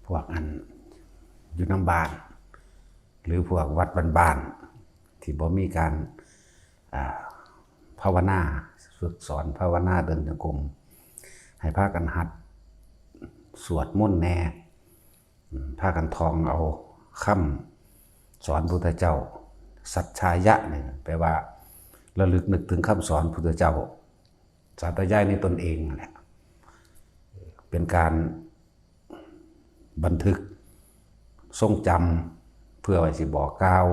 พวกอันอยู่น้ำบานหรือพวกวัดบ้านๆที่บ่มีการภาวนาฝึกสอนภาวนาเดินจงกรมให้พากันหัดสวดมนต์แน่พากันท่องเอาคำสอนพุทธเจ้าสัจฉายะเนี่ยแปลว่าระลึกนึกถึงคำสอนพุทธเจ้าสาธยายในตนเองแหละเป็นการบันทึกทรงจำเพื่อไว้สิบอกกล่าว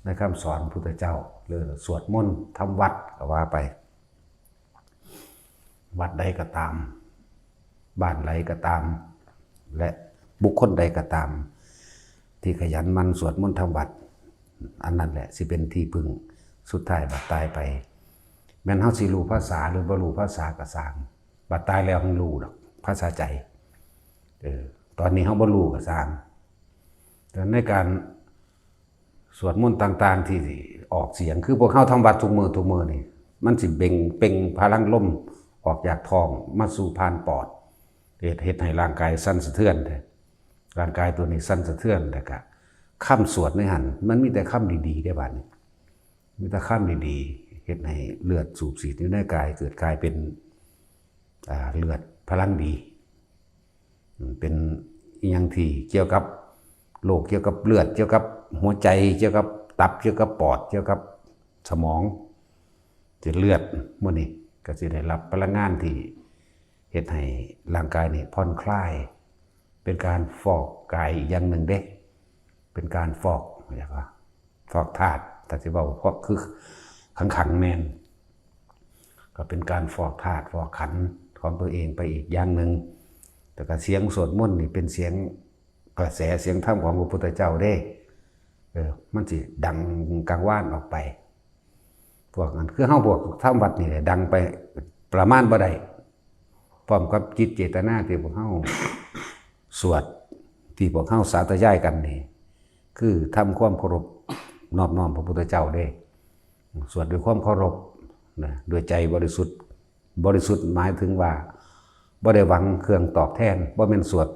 ในคำสอนพุทธเจ้าหรือสวดมนต์ทำวัดก็ว่าไปวัดใดก็ตามบ้านใดก็ตามและบุคคลใดก็ตามที่ขยันมันสวดมนต์ทำวัดอันนั้นแหละสิเป็นที่พึ่งสุดท้ายบัดตายไปแม้นเฮาสิรู้ภาษาหรือบ่รู้ภาษาก็สร้างบัดตายแล้วเฮารู้ดอกภาษาใจตอนนี้เฮาบ่รู้ก็สร้างแต่ในการสวดมนต์ต่างๆที่ออกเสียงคือพวกเฮาทำวัดทุกมื้อนี่มันสิเป่งพลังลมออกจากท้องมาสู่ผ่านปอดเฮ็ดให้ร่างกายสั่นสะเทือนร่างกายตัวนี้สั่นสะเทือนแต่ก็คำสวดในหันมันมีแต่คำดีๆได้บัดนี้มีแต่คำดีๆเฮ็ดให้เลือดสูบฉีดในกายเกิดกลายเป็นเลือดพลังดีเป็นอีหยังที่เกี่ยวกับโรคเกี่ยวกับเลือดเกี่ยวกับหัวใจเกี่ยวกับตับเกี่ยวกับปอดเกี่ยวกับสมองที่เลือดมื้อนี้ก็สิได้รับพลังงานที่เฮ็ดให้ร่างกายนี่ผ่อนคลายเป็นการฟอกกายอีกอย่างหนึ่งเด้เป็นการฟอกเรียกว่าฟอกธาตุแต่สิเว้าฟอกคือขังแม่นก็เป็นการฟอกธาตุฟอกขันธ์ของตัวเองไปอีกอย่างหนึ่งแต่ก็เสียงสวดมนต์นี่เป็นเสียงกระแสเสียงธรรมของพระพุทธเจ้าเด้มันสิดังกังวานออกไปพวกนั้นคือเฮาพวกทำวัดนี่ดังไปประมาณบ่ได้พร้อมกับจิตเจตนาที่พวกเฮาสวดที่พวกเฮาสาธยายกันนี่คือทำความเคารพนอบน้อมพระพุทธเจ้าเด้สวดด้วยความเคารพนะด้วยใจบริสุทธิ์หมายถึงว่าบ่ได้หวังเครื่องตอบแทนบ่แม่นสวด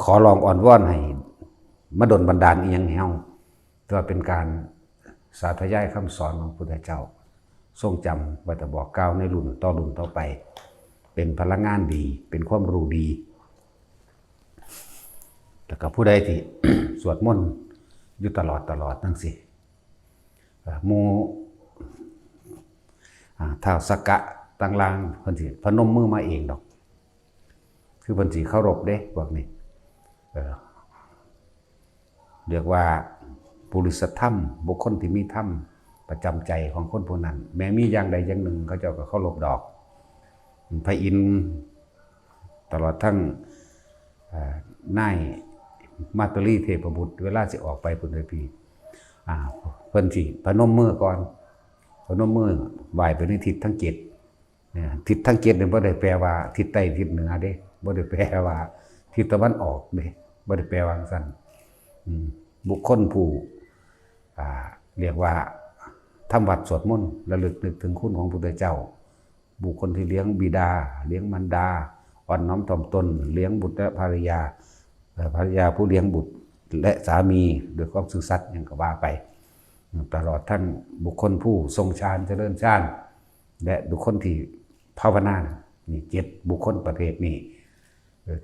ขอร้องอ้อนวอนให้มาดลบันดาลอีหยังให้เฮาแต่ว่าเป็นการสาธยายคำสอนของพระพุทธเจ้าทรงจำไว้แต่บอกกล่าวในรุ่นต่อไปเป็นพลังงานดีเป็นความรู้ดีแล้วก็ผู้ใดที่ สวดมนต์อยู่ตลอดนั่นสิหมู่ท้าวสักกะต่างลางเพิ่นสิพนมมือมาเองดอกคือเพิ่นสิเคารพเด้พวกนี้เรียกว่าปุริสธรรมบุคคลที่มีธรรมประจำใจของคนผู้นั้นแม้มีอย่างใดอย่างหนึ่งเขาเจ้าก็เคารพดอกพระอินทร์ตลอดทั้งนายมาตุลีเทพบุตรเวลาสิออกไปพุ่นเลยพี่เพิ่นสิพนมมือก่อนพนมมือไหว้ไปในทิศทั้ง7ทิศทั้ง7เนี่ยบ่ได้แปลว่าทิศใต้ทิศเหนือเด้บ่ได้แปลว่าทิศตะวันออกเด้บ่ได้แปลว่าซั่นบุคคลผู้เรียกว่าทำวัดสวดมนต์ระลึกนึกถึงคุณของพระพุทธเจ้าบุคคลที่เลี้ยงบิดาเลี้ยงมารดาอ่อนน้อมถ่อมตนเลี้ยงบุตรและภรรยาผู้เลี้ยงบุตรและสามีด้วยความซื่อสัตย์อย่างก็ว่าไปตลอดทั้งบุคคลผู้ทรงฌานเจริญฌานและบุคคลที่ภาวนานี่7บุคคลประเภทนี้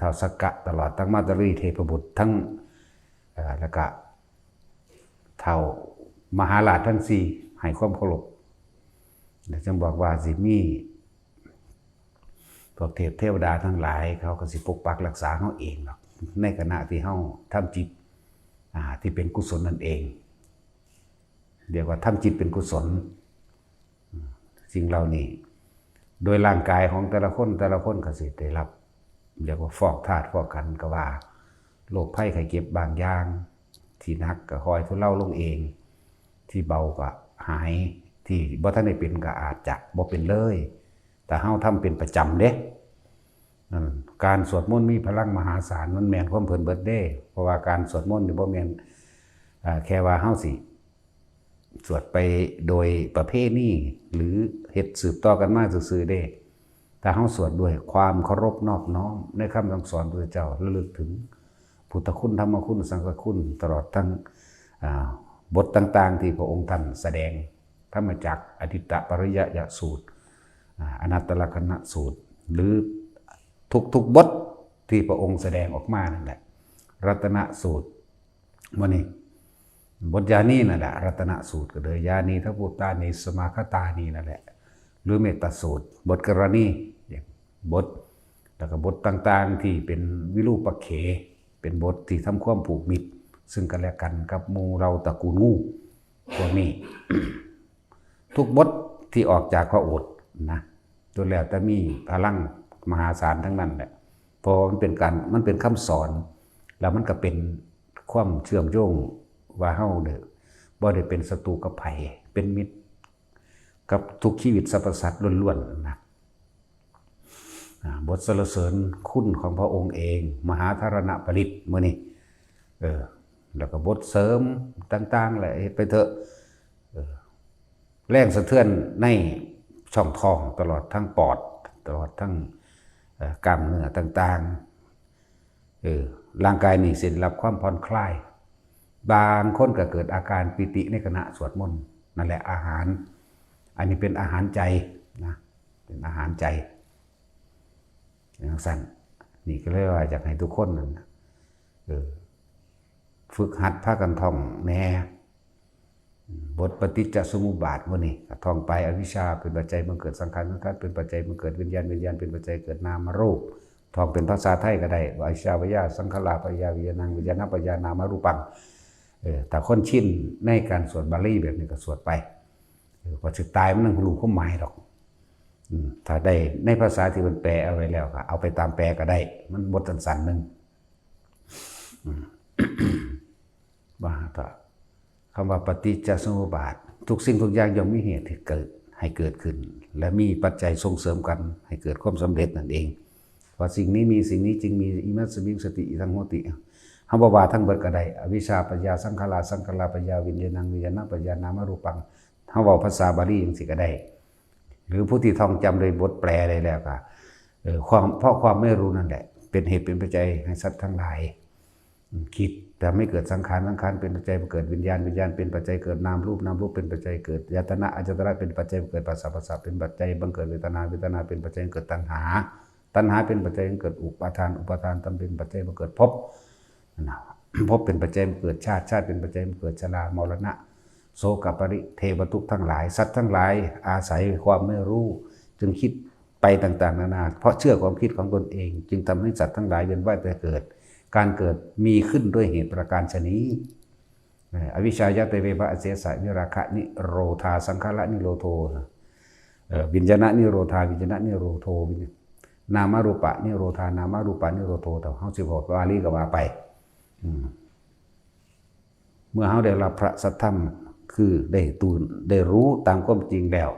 ท้าวสักกะตลอดทั้งมาตุลีเทพบุตรทั้งแล้วก็เท่ามหาราชทั้ง4ให้ความเคารพจึงบอกว่าสิมีพวกเทวดาทั้งหลายเขาก็สิปกปักรักษาเขาเองหรอกในขณะที่เขาทำจิตที่เป็นกุศลนั่นเองเรียกว่าทำจิตเป็นกุศลสิ่งเหล่านี้โดยร่างกายของแต่ละคนก็สิได้รับเรียกว่าฟอกธาตุฟอกขันธ์ก็ว่าโรคภัยไข้เจ็บบางอย่างที่หนักก็ค่อยทุเลาลงเองที่เบาก็หายที่บ่ทันได้เป็นก็อาจจะบ่เป็นเลยแต่เฮาทำเป็นประจำเด้การสวดมนต์มีพลังมหาศาลมันแม่นความเพิ่นเบิดเด้เพราะว่าการสวดมนต์นี่บ่แม่นแค่ว่าเฮาสิสวดไปโดยประเพณีหรือเฮ็ดสืบต่อกันมาซื่อๆเด้ แต่เฮาสวดด้วยความเคารพนอบน้อมในคำสั่งสอนพระเจ้าระลึกถึงพุทธคุณธรรมคุณสังฆคุณตลอดทั้งบทต่างๆที่พระองค์ท่านแสดงธรรมจักรอทิตตปริยยสูตรอนัตตลกนัสูตรหรือทุกบทที่พระองค์แสดงออกมานั่นแหละรัตนสูตรวันนี้บทยานีนั่นแหละรัตนสูตรก็เลยยานีทัพพุตานีสมาคตานีนั่นแหละหรือเมตตาสูตรบทกรณีบทแล้วก็บทต่างๆที่เป็นวิรูปเขเป็นบทที่ทำความผูกมิตรซึ่งกันและกันกับหมู่เราตระกูลงูพวกนี้ ทุกบทที่ออกจากพระโอษฐ์นะตัวแล้วแต่มีพลังมหาศาลทั้งนั้นแหละเพราะมันเป็นคำสอนแล้วมันก็เป็นความเชื่อมโยงว่าเฮาเนี่ยบ่ได้เป็นศัตรูกับไผเป็นมิตรกับทุกชีวิตสรรพสัตว์ล้วนๆนะบทสรรเสริญคุณของพระองค์เองมหาธารณปริตมื้อนี้แล้วก็บทเสริมต่างๆแหละไปเถอะแรงสะเทือนในช่องท้องตลอดทั้งปอดตลอดทั้งกล้ามเนื้อต่างๆร่างกายนี่สิได้รับความผ่อนคลายบางคนก็เกิดอาการปิติในขณะสวดมนต์นั่นแหละอาหารอันนี้เป็นอาหารใจนะเป็นอาหารใจอย่างสั้นนี่ก็เลยว่าอยากให้ทุกคนนั่นฝึกหัดพากันท่องแน่บทปฏิจจสมุปบาทวันนี้ท่องไปอวิชชาเป็นปัจจัยบังเกิดสังขารสังขารเป็นปัจจัยบังเกิดวิญญาณวิญญาณเป็นปัจจัยเกิดนามรูปท่องเป็นภาษาไทยก็ได้อวิชชาวิญญาสังขารปัญญาวิญญาณังวิญญาณปัญญานามรูปังแต่คนชินในการสวดบาลีแบบนี้ก็สวดไปพอสุดตายมันนั่งรู้ความหมายหรอกถ้าได้ในภาษาที่มันแปลเอาไว้แล้วก็เอาไปตามแปลก็ได้มันบทสั้นๆนึงว่าต่อคำว่าปฏิจจสมุปบาททุกสิ่งทุกอย่างย่อมมีเหตุให้เกิดขึ้นและมีปัจจัยส่งเสริมกันให้เกิดความสำเร็จนั่นเองเพราะสิ่งนี้มีสิ่งนี้จึงมีอิมัสสมิงสติทั้งโหติคำว่าทั้งเบิดก็ได้อวิชชาปัญญาสังขารสังขารปัญญาวิญญาณังวิญญาณปัญญานามรูปังคำว่าภาษาบาลีอย่างสิก็ได้หรือผู้ที่ท่องจำโดยบทแปลได้แล้วก็เพราะความไม่รู้นั่นแหละเป็นเหตุเป็นปัจจัยให้สัตว์ทั้งหลายคิดแต่ไม่เกิดสังขารสังขารเป็นปัจจัยเกิดวิญญาณวิญญาณเป็นปัจจัยเกิดนามรูปนามรูปเป็นปัจจัยเกิดยตนะอายตนะเป็นปัจจัยเกิดภาษาภาษาเป็นปัจจัยบังเกิดเวทนาเวทนาเป็นปัจจัยเกิดตัณหาตัณหาเป็นปัจจัยเกิดอุปาทานอุปาทานเป็นปัจจัยเกิดภพภพเป็นปัจจัยเกิดชาติชาติเป็นปัจจัยเกิดชรามรณะโสกปริเทวทุกข์ทั้งหลายสัตว์ทั้งหลายอาศัยความไม่รู้จึงคิดไปต่างๆนานาเพราะเชื่อความคิดของตนเองจึงทำให้สัตว์ทั้งหลายเวียนว่ายตายเกิดการเกิดมีขึ้นด้วยเหตุประการชนี้อวิชชายะเตเวภะอเสสะนิราคะนิโรธาสังขารนิโรโทวิญญาณนิโรธาวิญญาณนิโรโทนามารูปะนิโรธานามารูปะนิโรโทแต่เขา16บาลีก็ว่าไปเมื่อเขาได้รับพระสัทธรรมคือได้รู้ตามความจริงแล้ว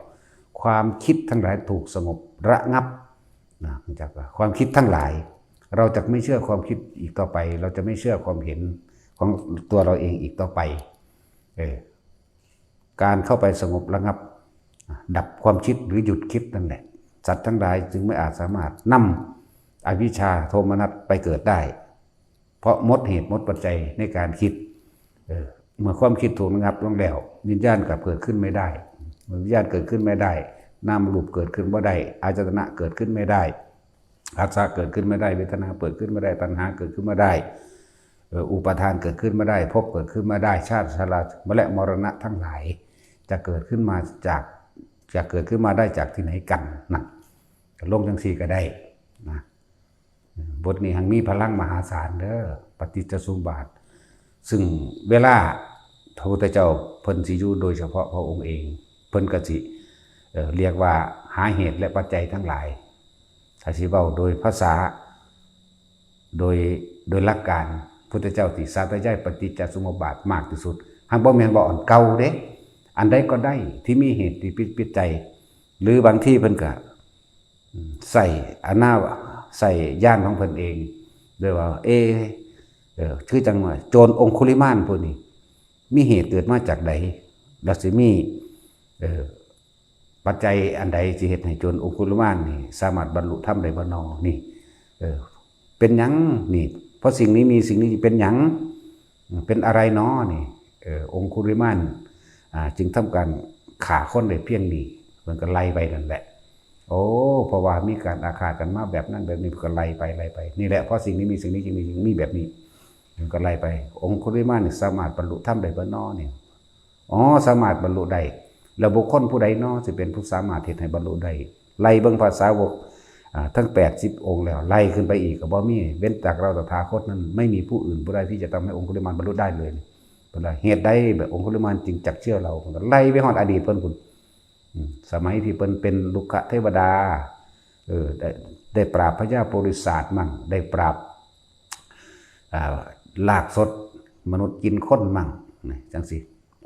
ความคิดทั้งหลายถูกสงบระงับนะจากความคิดทั้งหลายเราจะไม่เชื่อความคิดอีกต่อไปเราจะไม่เชื่อความเห็นของตัวเราเองอีกต่อไปการเข้าไปสงบระงับดับความคิดหรือหยุดคิดนั่นแหละสัตว์ทั้งหลายจึงไม่อาจสามารถนำอวิชชาโทมนัสไปเกิดได้เพราะหมดเหตุหมดปัจจัยในการคิดเมื่อความคิดถูกระงับลงแล้ววิญญาณกับเกิดขึ้นไม่ได้เมื่อวิญญาณเกิดขึ้นไม่ได้นามรูปเกิดขึ้นไม่ได้อายตนะเกิดขึ้นไม่ได้ผัสสะเกิดขึ้นไม่ได้เวทนาเกิดขึ้นไม่ได้ตัณหาเกิดขึ้นไม่ได้อุปาทานเกิดขึ้นไม่ได้ภพเกิดขึ้นไม่ได้ชาติชราและมรณะทั้งหลายจะเกิดขึ้นมาได้จากที่ไหนกันนั่นลงจังสี่ก็ได้นะบทนี้หังมีพลังมหาศาลเด้อปฏิจจสมุปบาทซึ่งเวลาพระพุทธเจ้าเพิ่นสิอยู่โดยเฉพาะพระองค์เองเพิ่นก็สิเรียกว่าหาเหตุและปัจจัยทั้งหลายถ้าสิเว้าโดยภาษาโดยหลักการพุทธเจ้าที่สาธยายปฏิจจสมุปบาทมากที่สุดหังบ่แม่นบ่อ่อนเก่าเด้อันใดก็ได้ที่มีเหตุที่ปิดใจหรือบางที่เพิ่นก็ใส่ย่านของเพิ่นเองโดยว่าคือจังว่าโจรองคุลิมานพวกนี้มีเหตุเกิดมาจากใดแล้วสิมี ปัจจัยอันใดสิเฮ็ดให้โจรองคุลิมานนี่สามารถบรรลุธรรมได้บ่นอนี่เป็นหยังนี่เพราะสิ่งนี้มีสิ่งนี้เป็นหยังเป็นอะไรเนาะนี่องคุลิมานจึงทำการฆ่าคนได้เพียงนี้มันก็ไล่ไปนั่นแหละโอ้เพราะว่ามีการอาฆาตกันมาแบบนั้นแบบนี้ก็ไล่ไปนี่แหละเพราะสิ่งนี้มีสิ่งนี้จึงมีแบบนี้มันก็ไล่ไปองคุลิมานนี่สามารถบรรลุธรรมได้บ่นอนี่อ๋อสามารถบรรลุได้แล้วบุคคลผู้ใดเนาะสิเป็นผู้สามารถเฮ็ดให้บรรลุได้ไล่เบิ่งภาษาวกทั้ง80องค์แล้วไล่ขึ้นไปอีกก็บ่มีเว้นจากเราตถาคตนั้นไม่มีผู้อื่นผู้ใดที่จะทำให้องคุลิมานบรรลุได้เลยเป็นไรเหตุใดแบบองคุลิมานจึงจักเชื่อเราไล่ไปฮอดอดีตเพิ่นพุ่นสมัยที่เพิ่นเป็นลุกขเทวดาได้ปราบพญาโพธิสัตว์มั่งได้ปราบลากสดมนุษย์กินคนมั่งจังสิ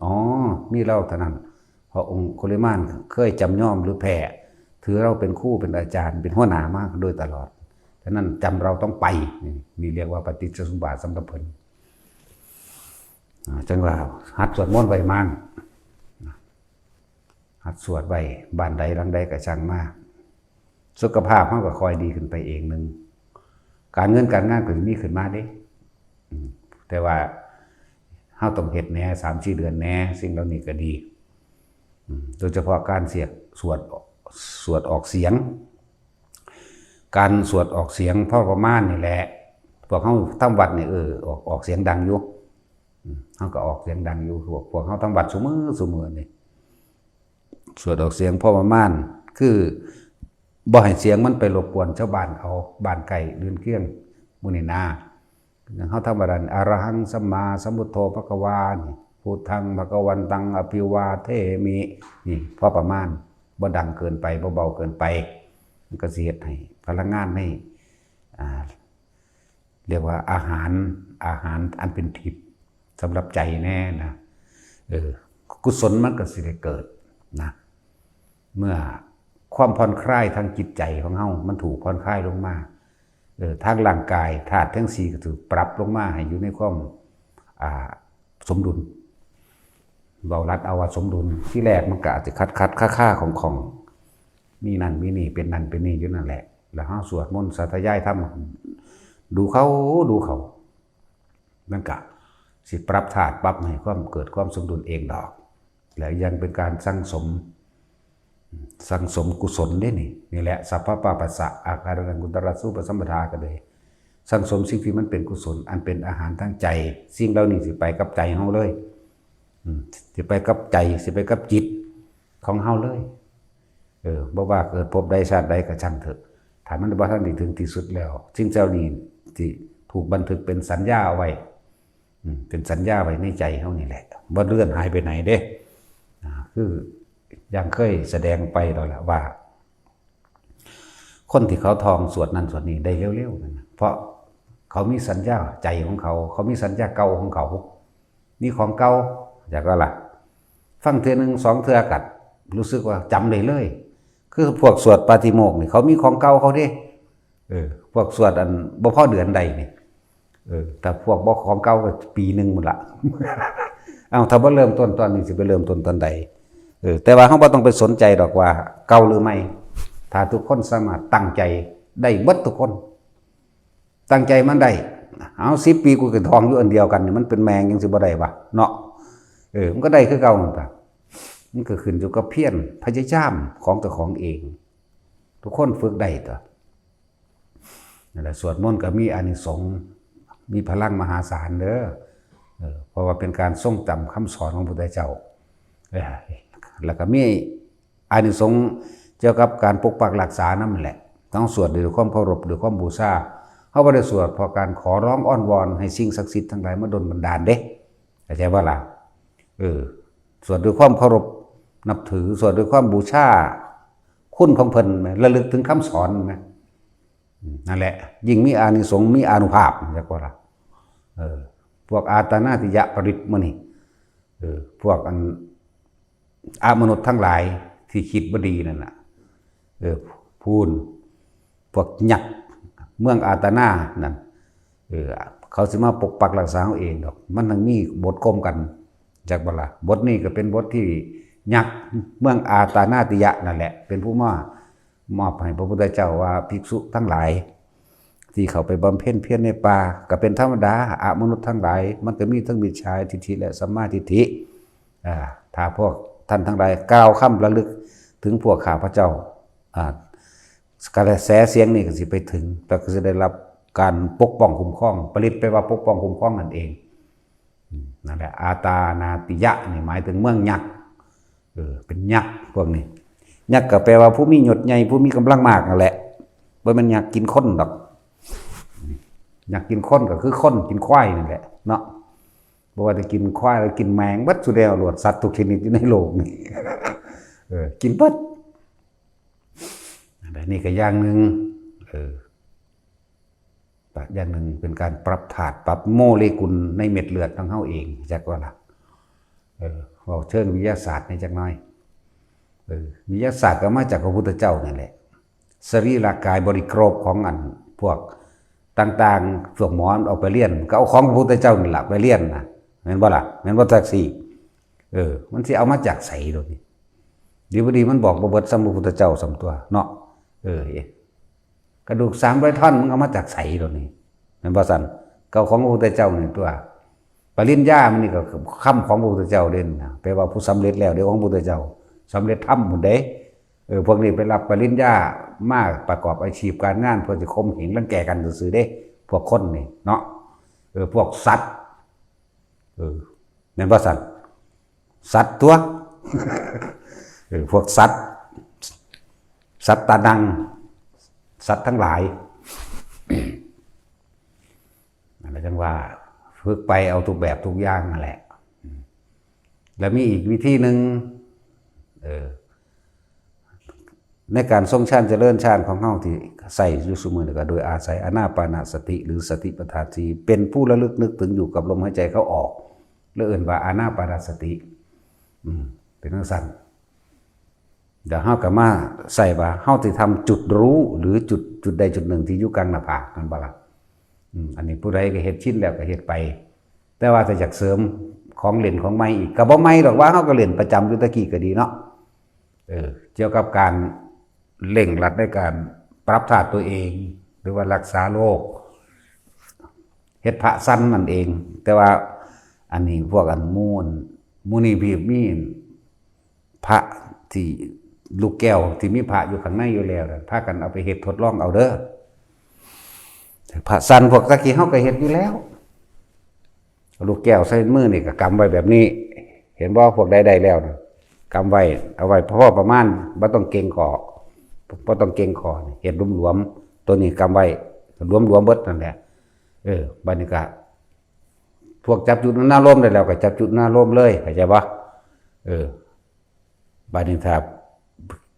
อ๋อนี่เราเท่านั้นเพราะองคุลิมานเคยจำยอมหรือแพ้ถือเราเป็นครูเป็นอาจารย์เป็นหัวหน้ามากโดยตลอดฉะนั้นจำเราต้องไปนี่เรียกว่าปฏิจจสมุปบาทสำหรับเพิ่นจังว่าหัดสวดมนต์ไว้มั่งหัดสวดไว้บ้านใดหลังใดก็ช่างมากสุขภาพเขาก็คอยดีขึ้นไปเองนึงการเงินการงานก็มีขึ้นมาเด้แต่ว่าเฮาต้องเฮ็ดแหน่3-4 เดือนแหน่สิ่งเหล่านี้ก็ดีโดยเฉพาะการสวดออกเสียงการสวดออกเสียงพ่อประมาณนี่แหละพวกเฮาทำวัดนี่ออกเสียงดังอยู่เฮาก็ออกเสียงดังอยู่พวกเฮาทำวัดซุมื้อนี่สวดออกเสียงพ่อประมาณคือบ่ให้เสียงมันไปรบกวนชาวบ้านเขาบ้านไกลเรือนเคียงหมู่นี่นาเฮาทำว่าอะระหังสัมมาสัมพุทโธภควานี่พุทธังภควันตังอภิวาเทมินี่พอประมาณบ่ดังเกินไปบ่เบาเกินไปมันก็สิเฮ็ดให้พลังงานให้เรียกว่าอาหารอันเป็นทิพย์สำหรับใจแน่นะกุศลมันก็สิได้เกิดนะเมื่อความผ่อนคลายทางจิตใจของเฮามันถูกผ่อนคลายลงมาทางร่างกายธาตุทั้ง4ก็ถูกปรับลงมาให้อยู่ในความสมดุลเบารัดเอาว่าสมดุลที่แรกมันก็อาจจะคัดค่าของมีนั่นมีนี่เป็นนั่นเป็นนี่อยู่นั่นแหละแล้วเฮาสวดมนต์สาธยายธรรมดูเขามันก็สิปรับธาตุปรับให้ความเกิดความสมดุลเองดอกแล้วยังเป็นการสั่งสมกุศลได้นี่แหละสัพพะปาปัสสะอาการังกุตระสุปสัมปทาก็เลยสั่งสมสิ่งที่มันเป็นกุศลอันเป็นอาหารทางใจสิ่งเหล่านี้สิไปกับใจเฮาเลยสิไปกับใจสิไปกับจิตของเฮาเลยบ่ว่าเกิดพบใดชาติใดก็ช่างเถอะถ้ามันบ่ทันถึงที่สุดแล้วสิ่งเหล่านี้ที่ถูกบันทึกเป็นสัญญาเอาไว้เป็นสัญญาไว้ในใจเฮานี่แหละบ่เลื่อนหายไปไหนเด้คืออย่างเคยแสดงไปแล้วแหละว่าคนที่เขาทองสวดนั้นสวดนี้ได้เร็วๆนั่นเพราะเขามีสัญญาใจของเขามีสัญญาเก่าของเขามีของเก่าอยากว่าล่ะฟังเทื่อนึง2 เทื่อกัดรู้สึกว่าจำได้เลยคือพวกสวดปาฏิโมกข์นี่เขามีของเก่าเขาเด้พวกสวดอันบ่พอเดือนใดนี่แต่พวกบ่ของเก่าก็ปีนึงหมดละเอาถ้าบ่เริ่มต้นตอนนี้สิไปเริ่มต้นตอนใดแต่ว่าเฮาบ่ต้องไปสนใจดอกว่าเก่าหรือไม่ถ้าทุกคนสามารถตั้งใจได้เบิดทุกคนตั้งใจมันได้เอา10 ปีกูก็ทองอยู่อันเดียวกันนี่มันเป็นแมงยังสิบ่ได้วะเนาะมันก็ได้คือเก่านั่นล่ะมันก็ขึ้นอยู่กับเพียรพยายามของตัวของเองทุกคนฝึกได้ตัวนั่นแหละสวดมนต์ก็มีอานิสงส์มีพลังมหาศาลเด้อเพราะว่าเป็นการทรงจำคำสอนของพระพุทธเจ้าแล้วก็มีอานิสงส์เกี่ยวกับการปกปักรักษานั่นแหละต้องสวดด้วยความเคารพด้วยความบูชาเขาบ่ได้สวดเพราะการขอร้องอ้อนวอนให้สิ่งศักดิ์สิทธิ์ทั้งหลายมาดลบันดาลเด้เข้าใจบ่ล่ะสวดด้วยความเคารพนับถือสวดด้วยความบูชาคุณของเพิ่นระลึกถึงคำสอนมั้ยนั่นแหละยิ่งมีอานิสงส์มีอานุภาพจักว่าล่ะพวกอาตานาติยะปริตมื้อนี้พวกมนุษย์ทั้งหลายที่คิดบ่ดีนั่นน่ะพูนพวกยักษ์เมืองอาตานานั่นเขาสิมาปกปักรักษาเอาเองดอกมันทั้งมีบทกลมกันจักบ่ล่ะบทนี้ก็เป็นบทที่ ยักษ์เมืองอาตานาติยะนั่นแหละเป็นผู้มอบให้พระพุทธเจ้าว่าภิกษุทั้งหลายที่เขาไปบำเพ็ญเพียรในป่าก็เป็นธรรมดาอมนุษย์ทั้งหลายมันก็มีทั้งมิจฉาทิฏฐิและสัมมาทิฏฐิถ้าพวกท่านทั้งหลายกล่าวคำระลึกถึงพวกข้าพเจ้ากระแสเสียงนี่ก็สิไปถึงแต่ก็จะได้รับการปกป้องคุ้มครองผลิตไปว่าปกป้องคุ้มครองนั่นเองนั่นแหละอาตานาติยะนี่หมายถึงเมืองยักษ์เป็นยักษ์พวกนี้ยักษ์ก็แปลว่าผู้มีหยดใหญ่ผู้มีกำลังมากนั่นแหละบ่แม่นยักษ์กินคนดอกยักษ์กินคนก็คือคนกินควายนั่นแหละเนาะบ่ว่าจะกินควายหรือกินแมงบัดสุดแล้วโลดสัตว์ทุกชนิดอยู่ในโลกนี่กินเบิดแต่นี่ก็อย่างหนึ่งอย่างหนึ่งเป็นการปรับถาดปรับโมเลกุลในเม็ดเลือดของเฮาเองจักว่าล่ะเราเชิงวิทยาศาสตร์ในจักหน่อยวิทยาศาสตร์ก็มาจากพระพุทธเจ้านั่นแหละสรีระกายบริโภคของอันพวกต่างๆพวกหมอเอาไปเรียนก็เอาของพระพุทธเจ้านี่แหละไปเรียนนะแม่นบ่ล่ะแม่นบ่จักสี่มันสิเอามาจากไสโดนี่ดีบ่ดีมันบอกบ่เบิดสมพระพุทธเจ้าสำตัวเนาะกระดูก300 ท่อนมึงเอามาจากไสโดนี่แม่นบ่ซั่นเก่าของพระพุทธเจ้านี่ตัวปริญญามันนี่ก็คำของพระพุทธเจ้าเด่นนะแปลว่าผู้สำเร็จแล้วเดี๋ยวของพระพุทธเจ้าสำเร็จธรรมหมดเด้พวกนี้ไปรับปริญญามาประกอบอาชีพการงานเพื่อจะข่มเหงรังแกกันซื่อๆเด้พวกคนนี่เนาะพวกสัตว์แม่นบ่สัตว์สัตว์ตัวพวกสัตว์ตาดังสัตว์ทั้งหลายนั่นแหละจังว่าฝึกไปเอาทุกแบบทุกอย่างนั่นแหละแล้วมีอีกวิธีหนึ่งในการทรงฌานเจริญฌานของเฮาที่ใส่อยู่เสมอก็โดยอาศัยอานาปานสติหรือสติปัฏฐานสี่เป็นผู้ระลึกนึกถึงอยู่กับลมหายใจเข้าออกหรือเอื่นว่าอานาปานสติเป็นจังซั่นเดี๋ยวเฮาก็มาใส่ว่าเฮาสิทำจุดรู้หรือจุดใดจุดหนึ่งที่อยู่กลางหน้าผากนั่นบ่ล่ะอันนี้ผู้ใดก็เฮ็ดชินแล้วก็เฮ็ดไปแต่ว่าถ้าอยากเสริมของเล่นของใหม่อีกก็บ่ใหม่ดอกว่าเฮาก็เล่นประจำอยู่ตะกี้ก็ดีเนาะเกี่ยวกับการเร่งรัดในการปรับธาตุตัวเองหรือว่ารักษาโรคเฮ็ดพระสั้นนั่นเองแต่ว่าอันนี้พวกอันมูนี่พี่มีพระที่ลูกแก้วที่มีพระอยู่ข้างในอยู่แล้วพากันเอาไปเฮ็ดทดลองเอาเด้อพระสั้นพวกตะกี้เฮาก็เฮ็ดอยู่แล้วลูกแก้วใส่มือนี่ก็กำไว้แบบนี้เห็นบ่พวกใดๆแล้วนะกำไว้เอาไว้พอประมาณบ่ต้องเก่งคอบ่ต้องเก่งคอเฮ็ดหลวมๆตัวนี้กำไว้หลวมๆเบิดนั่นแหละบัดนี้ก็พวกจับจุดหน้าลมได้แล้วก็จับจุดหน้าลมเลยเข้าใจบ่บัดนี้ถ้า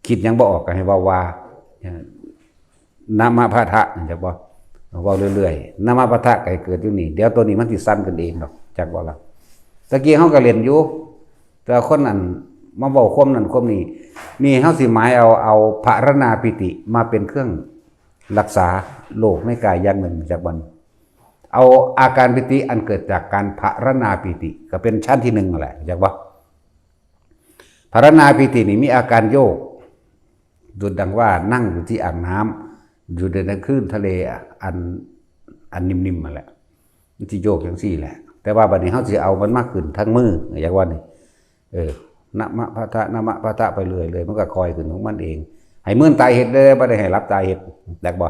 คิดยังบ่ออกก็ให้ว่านะมะพะทะจักบ่เว้าเรื่อยๆนะมะพะทะก็เกิดอยู่นี่เดี๋ยวตัวนี้มันสิสั่นขึ้นเองดอกจักบ่ล่ะตะกี้เฮาก็เรียนอยู่แต่คนนั้นมาเว้าความนั้นความนี้นี่เฮาสิหมายเอาภารณาปิติมาเป็นเครื่องรักษาโรคในกายอย่างหนึ่งจากบัดเอาอาการปิติอันเกิดจากการภารณาปิติก็เป็นชั้นที่1นั่นแหละจักบ่ภารณาปิตินี่มีอาการโยกดุจดังว่านั่งอยู่ที่อ่างน้ำอยู่ในคลื่นทะเลอันนิ่มๆนั่นแหละมันสิโยกจังซี่แหละแต่ว่าบัดนี้เฮาสิเอามันมากขึ้นทั้งมืออย่างว่านี่นะมะพะทะนะมะพะทะไปเรื่อยๆมันก็คอยขึ้นของมันเองให้มื่นตาเฮ็ดได้บ่ได้ให้รับตาเฮ็ดแลกบ่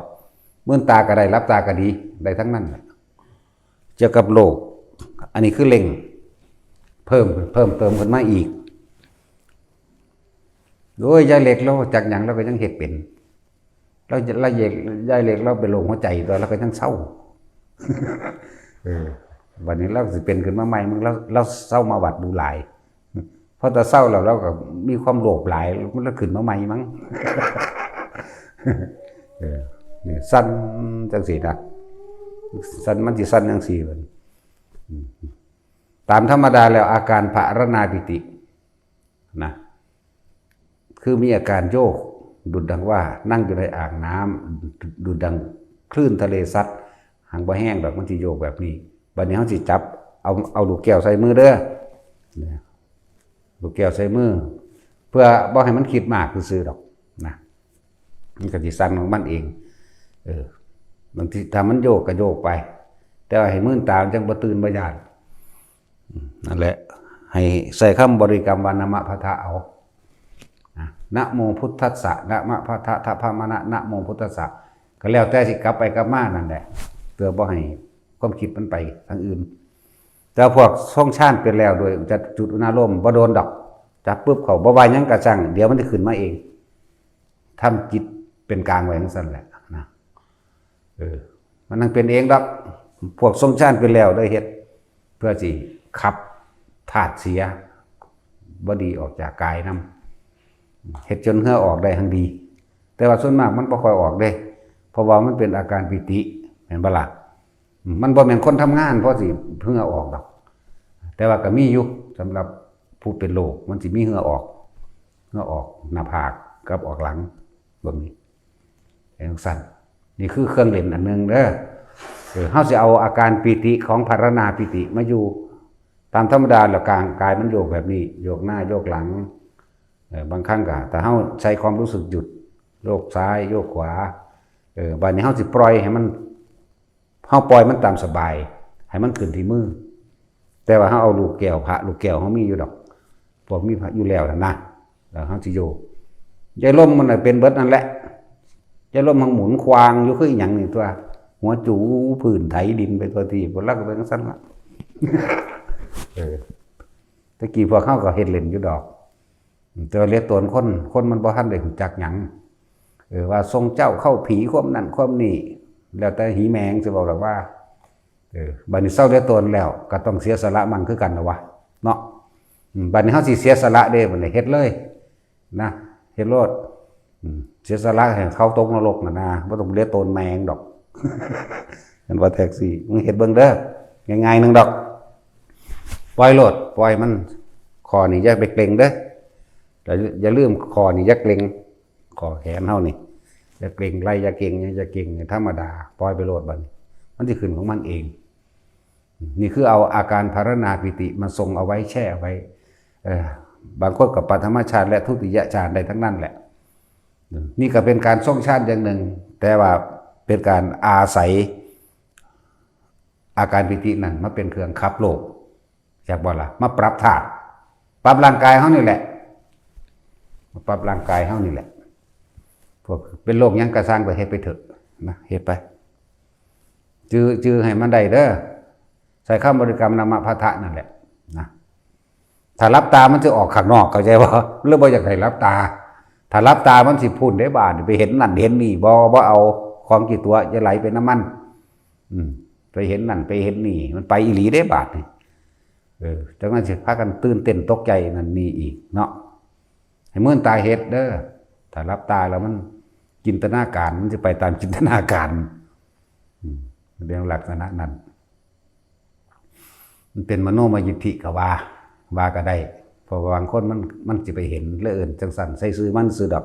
มื่นตาก็ได้รับตาก็ดีได้ทั้งนั้นแหละเกี่ยวกับโลกอันนี้คือเล็งเพิ่มเติมขึ้นมาอีกโอ้ยยายเล็กเราจากหยังเราก็ยังเฮ็ดเป็นเรายายเล็กเราไปลงหัวใจตัวเราก็ยังเศร้าวันนี้เราสิเป็นขึ้นมาใหม่มึงเราเศร้ามาวัดดูหลายเพราะแต่เศร้าเราก็มีความโลภหลายมันแล้วขึ้นมาใหม่มั้งนี่สั้นจังสี่นะสั้นมันสิสั้นจังสี่มันตามธรรมดาแล้วอาการภารณาปิตินะคือมีอาการโยกดุจดังว่านั่งอยู่ในอ่างน้ำดุจดังคลื่นทะเลซัดหางบ่แห้งแบบมันสิโยกแบบนี้บัดนี้เฮาสิจับเอาลูกแก้วใส่มือเด้อลูกแก้วใส่มือ เพื่อบ่ให้มันคิดมากซื่อๆดอกนะมันก็สิสั่นของมันเองบางทีถ้ามันโยกก็โยกไปแต่ว่าให้มื่นตาจังบ่ตื่นบ่ญาณนั่นแหละให้ใส่คำบริกรรมวานามะพะทะเอานะโมพุทธัสสะนะมะพะทะทะพะมะนะนะโมพุทธัสสะก็แล้วแต่สิกลับไปกลับมานั่นแหละเพื่อบ่ให้ความคิดมันไปทางอื่นแต่พวกท่องชาติเป็นแล้วโดยจะจุดอุณาโลมบ่โดนดอกจับปุ๊บเขาบ่ว่าหยังกระจังเดี๋ยวมันจะขึ้นมาเองทำจิตเป็นกลางไว้ทั้งสั้นแหละนะมันนั่งเป็นเองดอกพวกท่องชาติเป็นแล้วโดยเฮ็ดเพื่อสิขับธาตุเสียบ่ดีออกจากกายนำเฮ็ดจนเหงื่อออกได้ทั้งดีแต่ว่าส่วนมากมันบ่ค่อยออกเด้เพราะว่ามันเป็นอาการปิติเห็นบ่ล่ะมันบ่แม่นคนทำงานเพราะสิเหงื่อออกดอกแต่ว่าก็มีอยู่สำหรับผู้เป็นโรคมันสิมีเหงื่อออกหน้าผากกับออกหลังแบบนี้ไอ้สั้นนี่คือเครื่องเล่นอันนึงเด้อเฮาสิเอาอาการปิติของภารณาปิติมาอยู่ตามธรรมดาแล้วกายมันโยกแบบนี้โยกหน้าโยกหลังบางครั้งก็แต่เฮาใช้ความรู้สึกหยุดโยกซ้ายโยกขวาบัดนี้เฮาสิปล่อยให้มันเฮาปล่อยมันตามสบายให้มันขึ้นที่มือแต่ว่าเฮาเอาลูกแก้วพระลูกแก้วเฮามีอยู่ดอกพวกมีพระอยู่แล้วนะแล้วเฮาสิโยกยายลมมันน่ะเป็นเบิดนั่นแหละยายลมมันหมุนควางอยู่คืออีหยังนี่ตัวหัวจูพื้นไถดินไปตัวที่บ่ลักไปจังซั่นล่ะตะกี้พวกเฮาก็เฮ็ดเล่นอยู่ดอกแต่เรียกตนคนมันบ่ทันได้รู้จักหยังว่าทรงเจ้าเข้าผีความนั้นความนี้แล้วแต่หีแมงสิบอกหรอกว่าบัดนี้เศร้าเรียกตนแล้วก็ต้องเสียสละมันคือกันนะวะเนาะบัดนี้เฮาสิเสียสละเด้บัดนี้เฮ็ดเลยนะเฮ็ดโลดเสียสละให้เขาตกนรกน่ะนะบ่ต้องเรียกตนแมงดอกเห็นว่าแท็กซี่มึงเฮ็ดเบิ่งเด้อง่ายๆนึงดอกปล่อยโลดปล่อยมันคอนี่อย่าไปเกร็งเด้ออย่าลืมคอนี่อย่าเกร็งคอแขนเฮานี่อย่าเกร็งไหล่อย่าเกร็งอย่าเกร็งธรรมดาปล่อยไปโลดบัดมันสิขึ้นของมันเองนี่คือเอาอาการภารณาปิติมาทรงเอาไว้แช่ไว้บางคนกับปฐมฌานและทุติยฌานได้ทั้งนั้นแหละนี่ก็เป็นการทรงฌานอย่างหนึ่งแต่ว่าเป็นการอาศัยอาการปิตินั้นมาเป็นเครื่องขับโลกจากบ่ล่ะมาปรับธาตุปรับร่างกายเฮานี่แหละมาปรับร่างกายเฮานี่แหละพวกเป็นโรคหยังกระสร้างไปเฮ็ดไปเถอะนะเฮ็ดไปจื้อให้มันได้เด้อใส่คำบริกรรมนามะพะทะนั่นแหละนะถ้ารับตามันจะออกข้างนอกเข้าใจบ่หรือบ่อยากให้รับตาถ้ารับตามันสิพูดได้บาดไปเห็นนั่นเห็นนี่บ่เอาของกี่ตัวจะไหลเป็นน้ำมันไปเห็นนั่นไปเห็นนี่มันไปอีหลีได้บาดนี่จังนั้นสิพากันตื่นเต้นตกใจนั่นนี่อีกเนาะให้มื่นตาเฮ็ดเด้อถ้ารับตาแล้วมันจินตนาการมันจะไปตามจินตนาการเรื่องลักษณะนั้นมันเป็นมโนมยิทธิก็ว่าก็ได้เพราะบางคนมันจะไปเห็นเลื่อนจังสันใส่ซื้อมันซื้อดอก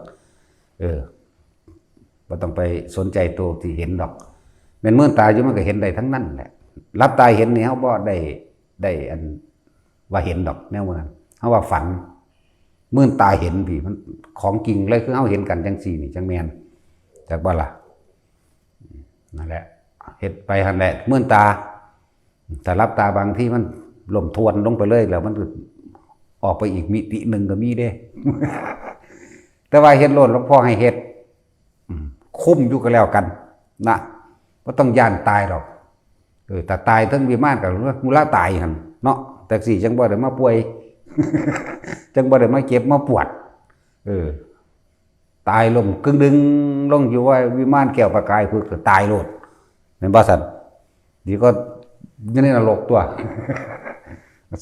บ่ต้องไปสนใจตัวที่เห็นดอกเป็นมื่นตาอยู่มันก็เห็นได้ทั้งนั้นแหละรับตาเห็นนี่เฮาบ่ได้อันว่าเห็นดอกแนวนั้นเฮาว่าฝันมื่นตาเห็นพี่มันของจริงเลยคือเฮาเห็นกันจังซี่นี่จังแม่นจักบ่ล่ะนั่นแหละเฮ็ดไปหั่นแหละมื่นตาแต่รับตาบางที่มันล่มทวนลงไปเลยแล้วมันออกไปอีกมิติหนึ่งก็มีเด้ แต่ว่าเฮ็ดโลดหลวงพ่อให้เฮ็ดคุ้มอยู่ก็แล้วกันนะบ่ต้องย่านตายหรอกแต่ตายทั้งวิมานกับมูลตายหั่นเนาะแต่สิจังบ่ได้มาป่วย จังบ่ได้มาเจ็บมาปวดตายลงกึ่งดึงลงอยู่ว่าวิมานแก้วประกายพึกตายโลดแม่นบ่ซั่นดีก็อยู่ในนรกตัว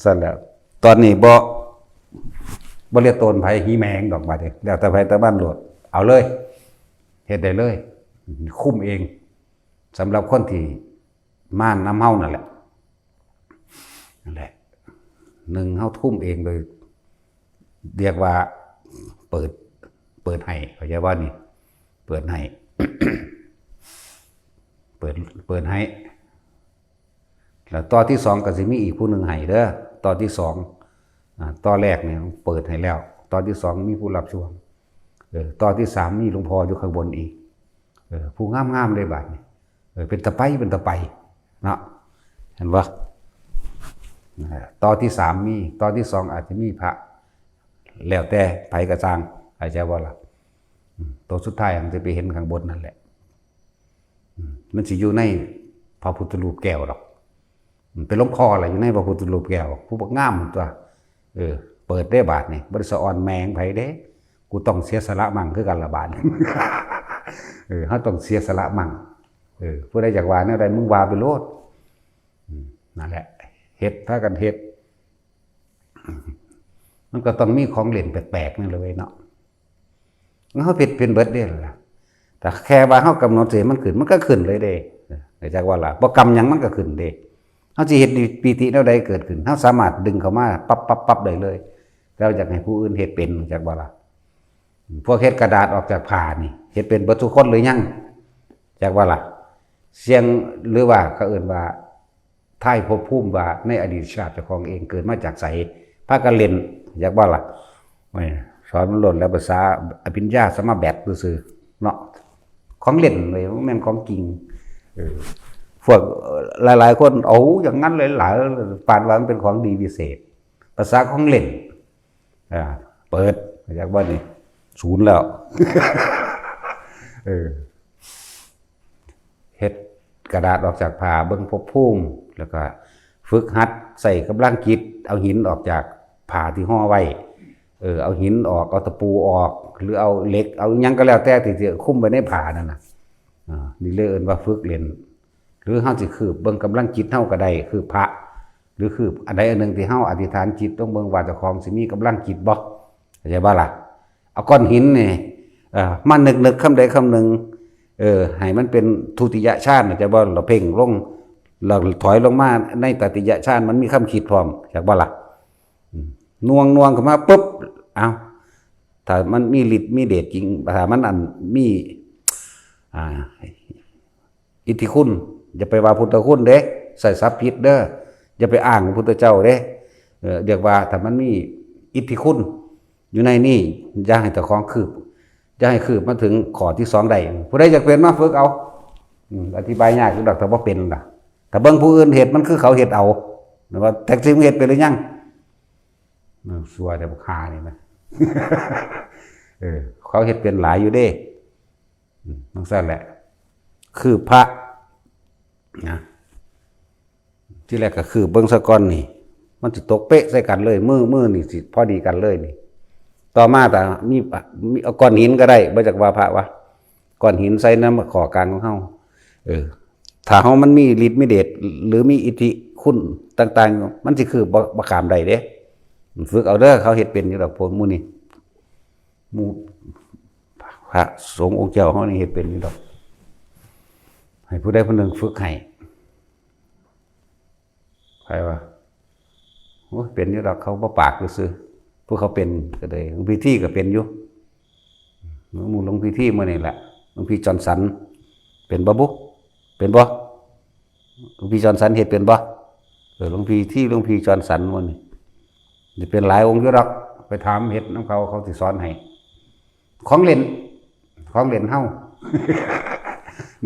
ซั่นแล้วตอนนี้บ่เรียกตนไผหีแมงดอกบาดนี้แล้วแต่ไผแต่บ้านโลดเอาเลยเฮ็ดได้เลยคุ้มเองสำหรับคนที่ม่านน้ำเฮานั่นแหละหนึ่งเฮาทุ่มเองโดยเรียกว่าเปิดให้เข้าใจว่านี่เปิดให้ เปิดให้แล้วตอนที่สองก็สิมีอีกผู้หนึ่งให้เด้อตอนที่สองตอนแรกเนี่ยเปิดให้แล้ว ตอนที่สองมีผู้รับช่วงตอนที่สามมีหลวงพ่ออยู่ข้างบนอีกผู้งามๆเลยบาดนี่เป็นตะไปเนาะเห็นปะตอนที่สามมีตอนที่สองอาจจะมีพระแล้วแต่ไผกระจางอาจจะว่าล่ะตัวสุดท้ายมันจะไปเห็นข้างบนนั่นแหละมันสิอยู่ในพระพุทธรูปแก้วหรอกเป็นล้มคออะไรอยู่ในพระพุทธรูปแก้วผู้บักงามตัวเปิดได้บาทนี่บริษัทอ่อนแมงไผเด้กูต้องเสียสละมั่งคือกันละบาทเขาต้องเสียสละมั่งผู้ใดอยากว่าเนี่ยใดมึงว่าไปโลดนั่นแหละเฮ็ดถ้ากันเฮ็ดมันก็ต้องมีของเล่นแปลกๆนั่นเลยเนาะเขาเป็นเบิร์ดเด้ล่ะแต่แค่ว่าเขากำหนดเสียมันขึ้นมันก็ขึ้นเลยเด้จากว่าล่ะโปรแกรมยังมันก็ขึ้นเด้เขาจะเห็นปีติแล้วใดเกิดขึ้นเขาสามารถดึงเข้ามาปั๊บได้เลยเราอยากให้ผู้อื่นเห็นเป็นจากว่าล่ะพวกเฮ็ดกระดาษออกจากผ้านี่เฮ็ดเป็นเบิดทุกคนหรือยังจากว่าล่ะเสียงหรือว่าเขาเอื่นว่าท้ายภพภูมิว่าในอดีตชาติเจ้าของเองเกิดมาจากไสพากันเล่นอยากว่าล่ะสอนมันหล่นแล้วภาษาอภิญญาสมาแบตซื่อเนาะของเล่นเลยแม่นของจริงพวกหลายๆคนเอาอย่างนั้นเลยหลายปานว่ามันเป็นของดีพิเศษภาษาของเล่นเปิดอยากว่านี่ศูนย์แล้วเฮ็ดกระดาษออกจากผ้าเบิ่งภพภูมิแล้วก็ฝึกหัดใส่กำลังจิตเอาหินออกจากผ้าที่ห่อไว้เอาหินออกเอาตะปูออกหรือเอาเหล็กเอาหยังก็แล้วแต่ที่จะคุ้มไว้ในผ้านั่นน่ะนี่เรียกว่าฝึกเรียนหรือเฮาสิคือเบิ่งกำลังจิตเฮาก็ได้คือพระหรือคืออันใดอันหนึ่งที่เฮาอธิษฐานจิตต้องเบิ่งว่าเจ้าของสิมีกำลังจิตบ่เข้าใจบ่ล่ะเอาก้อนหินนี่มานึกคำใดคำหนึ่งให้มันเป็นทุติยฌานจะบ่เราเพ่งลงเราถอยลงมาในตติยฌานมันมีคำคิดพร้อมจากบ่ล่ะน่วงเข้ามาปุ๊บเอาถ้ามันมีฤทธิ์มีเดชจริงถ้ามันอันมีอิทธิคุณอย่าไปว่าพุทธคุณเด้ใส่ศัพท์ผิดเด้ออย่าไปอ้างพุทธเจ้าเด้เรียกว่าถ้ามันมีอิทธิคุณอยู่ในนี่อย่าให้ตะของคืบอย่าให้คืบมาถึงข้อที่สองได้ผู้ใดอยากเป็นมาฝึกเอาอธิบายยากอยู่ดอกแต่ว่าเป็นล่ะแต่เบิ่งผู้อื่นเฮ็ดมันคือเขาเฮ็ดเอาแต่ว่าแท็กซี่เฮ็ดไปหรือยังสัวแต่บุคานี่นะเขาเฮ็ดเป็นหลายอยู่เด้นั่นซั่นแหละคือพระนะที่แรกก็คือเบิ่งซะก่อนนี่มันสิตกเป๊ะใส่กันเลยมือนี่สิพอดีกันเลยนี่ต่อมาแต่มีเอาก้อนหินก็ได้บ่จักว่าพระวะก้อนหินใส่น้ำขอกลางของเฮาถ้าเฮามันมีฤทธิ์มีเดชหรือมีอิทธิคุณต่างๆมันสิคือบ่ขามได้เด้ฝึกเอาเด้อเขาเฮ็ดเป็นอยู่ดอกพวกหมู่นี่หมู่พระสงฆ์องค์เจ้าเฮานี่เฮ็ดเป็นอยู่ดอกให้ผู้ใดผู้หนึ่งฝึกให้ใครวะโอ้เป็นอยู่ดอกเขาบ่ปากซื่อพวกเขาเป็นก็ได้หลวงพี่ที่ก็เป็นอยู่หมู่หลวงพี่ที่มื้อนี่แหละหลวงพี่จอนสันเป็นบ่บุเป็นบ่หลวงพี่จอนสันเฮ็ดเป็นบ่หลวงพี่ที่หลวงพี่จอนสันมื้อนี่จะเป็นหลายองค์อยู่ดอกไปถามเฮ็ดนำเขาสิสอนให้ของเล่นเฮา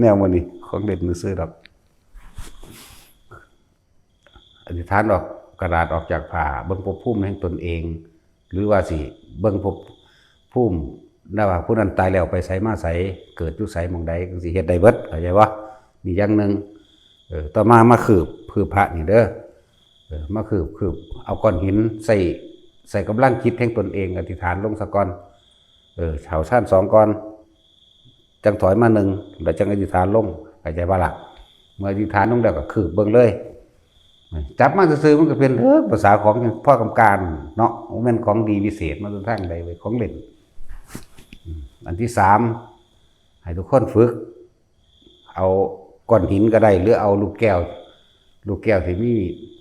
แนวมื้อนี้ของเล่นมือซื้อดอกอธิษฐานออกกระดาษออกจากผ้าเบิ่งภพภูมิแห่งตนเองหรือว่าสิเบิ่งภพภูมินะว่าผู้นั้นตายแล้วไปไสมาไสเกิดอยู่ไสหม้องใดจังสิเฮ็ดได้เบิดเข้าใจบ่นี่อย่างนึงต่อมาคืบพระนี่เด้อมาคืบเอาก้อนหินใส่กำลังจิตแห่งตนเองอธิษฐานลงซะก่อนเฉาชั้น2ก่อนจังถอยมา1แล้วจังอธิษฐานลงเข้าใจบ่ล่ะเมื่ออธิษฐานลงแล้วก็คืบเบิ่งเลยจับมาซื่อๆมันก็เป็นภาษาของพ่อกำการเนาะมันเป็นของดีพิเศษมาจนทั้งใดไว้ของเล่นอันที่3ให้ทุกคนฝึกเอาก้อนหินก็ได้หรือเอาลูกแก้วที่มี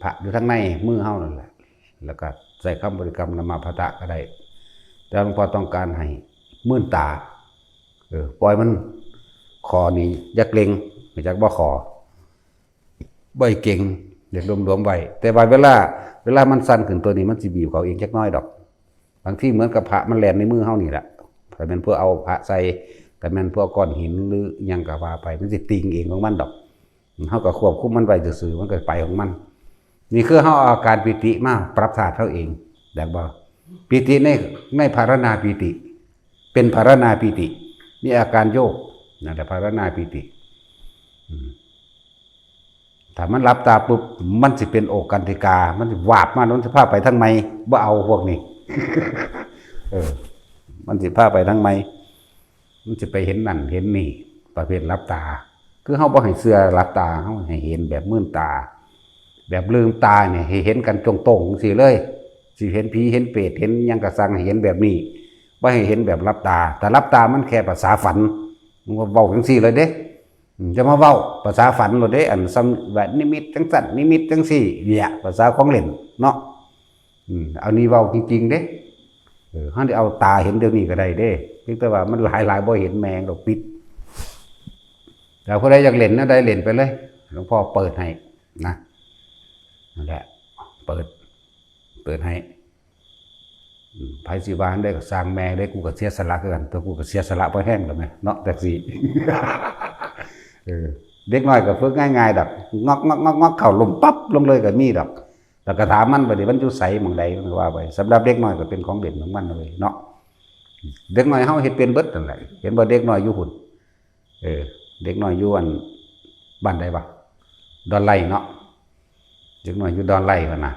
พระอยู่ทั้งในมือเฮานั่นแหละแล้วก็ใส่คำบริกรรมนามพัทธะก็ได้แต่หลวงพ่อต้องการให้มื่นตาปล่อยมันคอนี่ยักเล็งไม่จักบ่คอบ่เก่งเด็กรวมๆไว้แต่ว่าเวลามันสั่นขึ้นตัวนี้มันสิบีบเขาเองจักน้อยดอก บางที่เหมือนกับพระมันแล่นในมือเฮานี่แหละแต่มันเพื่อเอาพระใส่แต่มันเพื่อก้อนหินหรือยังก็ว่าไปมันสิติงเองของมันดอกเฮาก็ควบคุมมันไว้ซื่อๆมันก็ไปของมันนี่คือเฮาเอาอาการปิติมาปรับธาตุเฮาเองได้บ่ปิติในภารณาปิติเป็นภารณาปิตินี่อาการโยกนั่นแหละภารณาปิติถ้ามันหลับตาปุ๊บมันสิเป็นโอกันติกามันสิวาบมามันสิพาไปทางไมบ่เอาพวกนี้มันสิพาไปทางไมมันจะไปเห็นนั่นเห็นนี่ประเภทหลับตาคือเฮาบ่ให้เชื่อหลับตาเฮาให้เห็นแบบมื่นตาแบบลืมตาเนี่ยให้เห็นกันตรงๆสิเลยสิเห็นผีเห็นเปรตเห็นยังกระสังให้เห็นแบบนี้บ่ให้เห็นแบบหลับตาแต่หลับตามันแค่ภาษาฝันมันเว้าจังซี่เลยเด้จะมาเว้าภาษาฝันโลดเด้อันซ้ำว่านิมิตจังสั่นนิมิตจังซี่เนี่ยภาษาของเล่นเนาะเอานี่เว้าจริงๆเด้เฮาได้เอาตาเห็นเดี๋ยวนี้ก็ได้เด้เพียงแต่ว่ามันหลายบ่เห็นแมงดอกปิดแต่ผู้ใดอยากเล่นนะได้เล่นไปเลยหลวงพ่อเปิดให้นะนั่นแหละเปิดให้ไผสิว่าได้ก็สร้างแม่ได้กูก็เสียสละกันตัวกูก็เสียสละบ่แห้งแล้วแม่เนาะจักสิเด็กน้อยก็ฝึกง่ายๆดอกงอกเข้าลมปั๊บลงเลยก็มีดอกแล้วก็ถามมันบัดนี้มันอยู่ไสหม่องใดมันก็ว่าไปสำหรับเด็กน้อยก็เป็นของเล่นของมันเลยเนาะเด็กน้อยเฮาเฮ็ดเป็นเบิดนั่นแหละเห็นบ่เด็กน้อยอยู่หุ่นเด็กน้อยอยู่อันบ้านใดบ่ดอนไร่เนาะเด็กน้อยอยู่ดอนไร่พุ่นน่ะ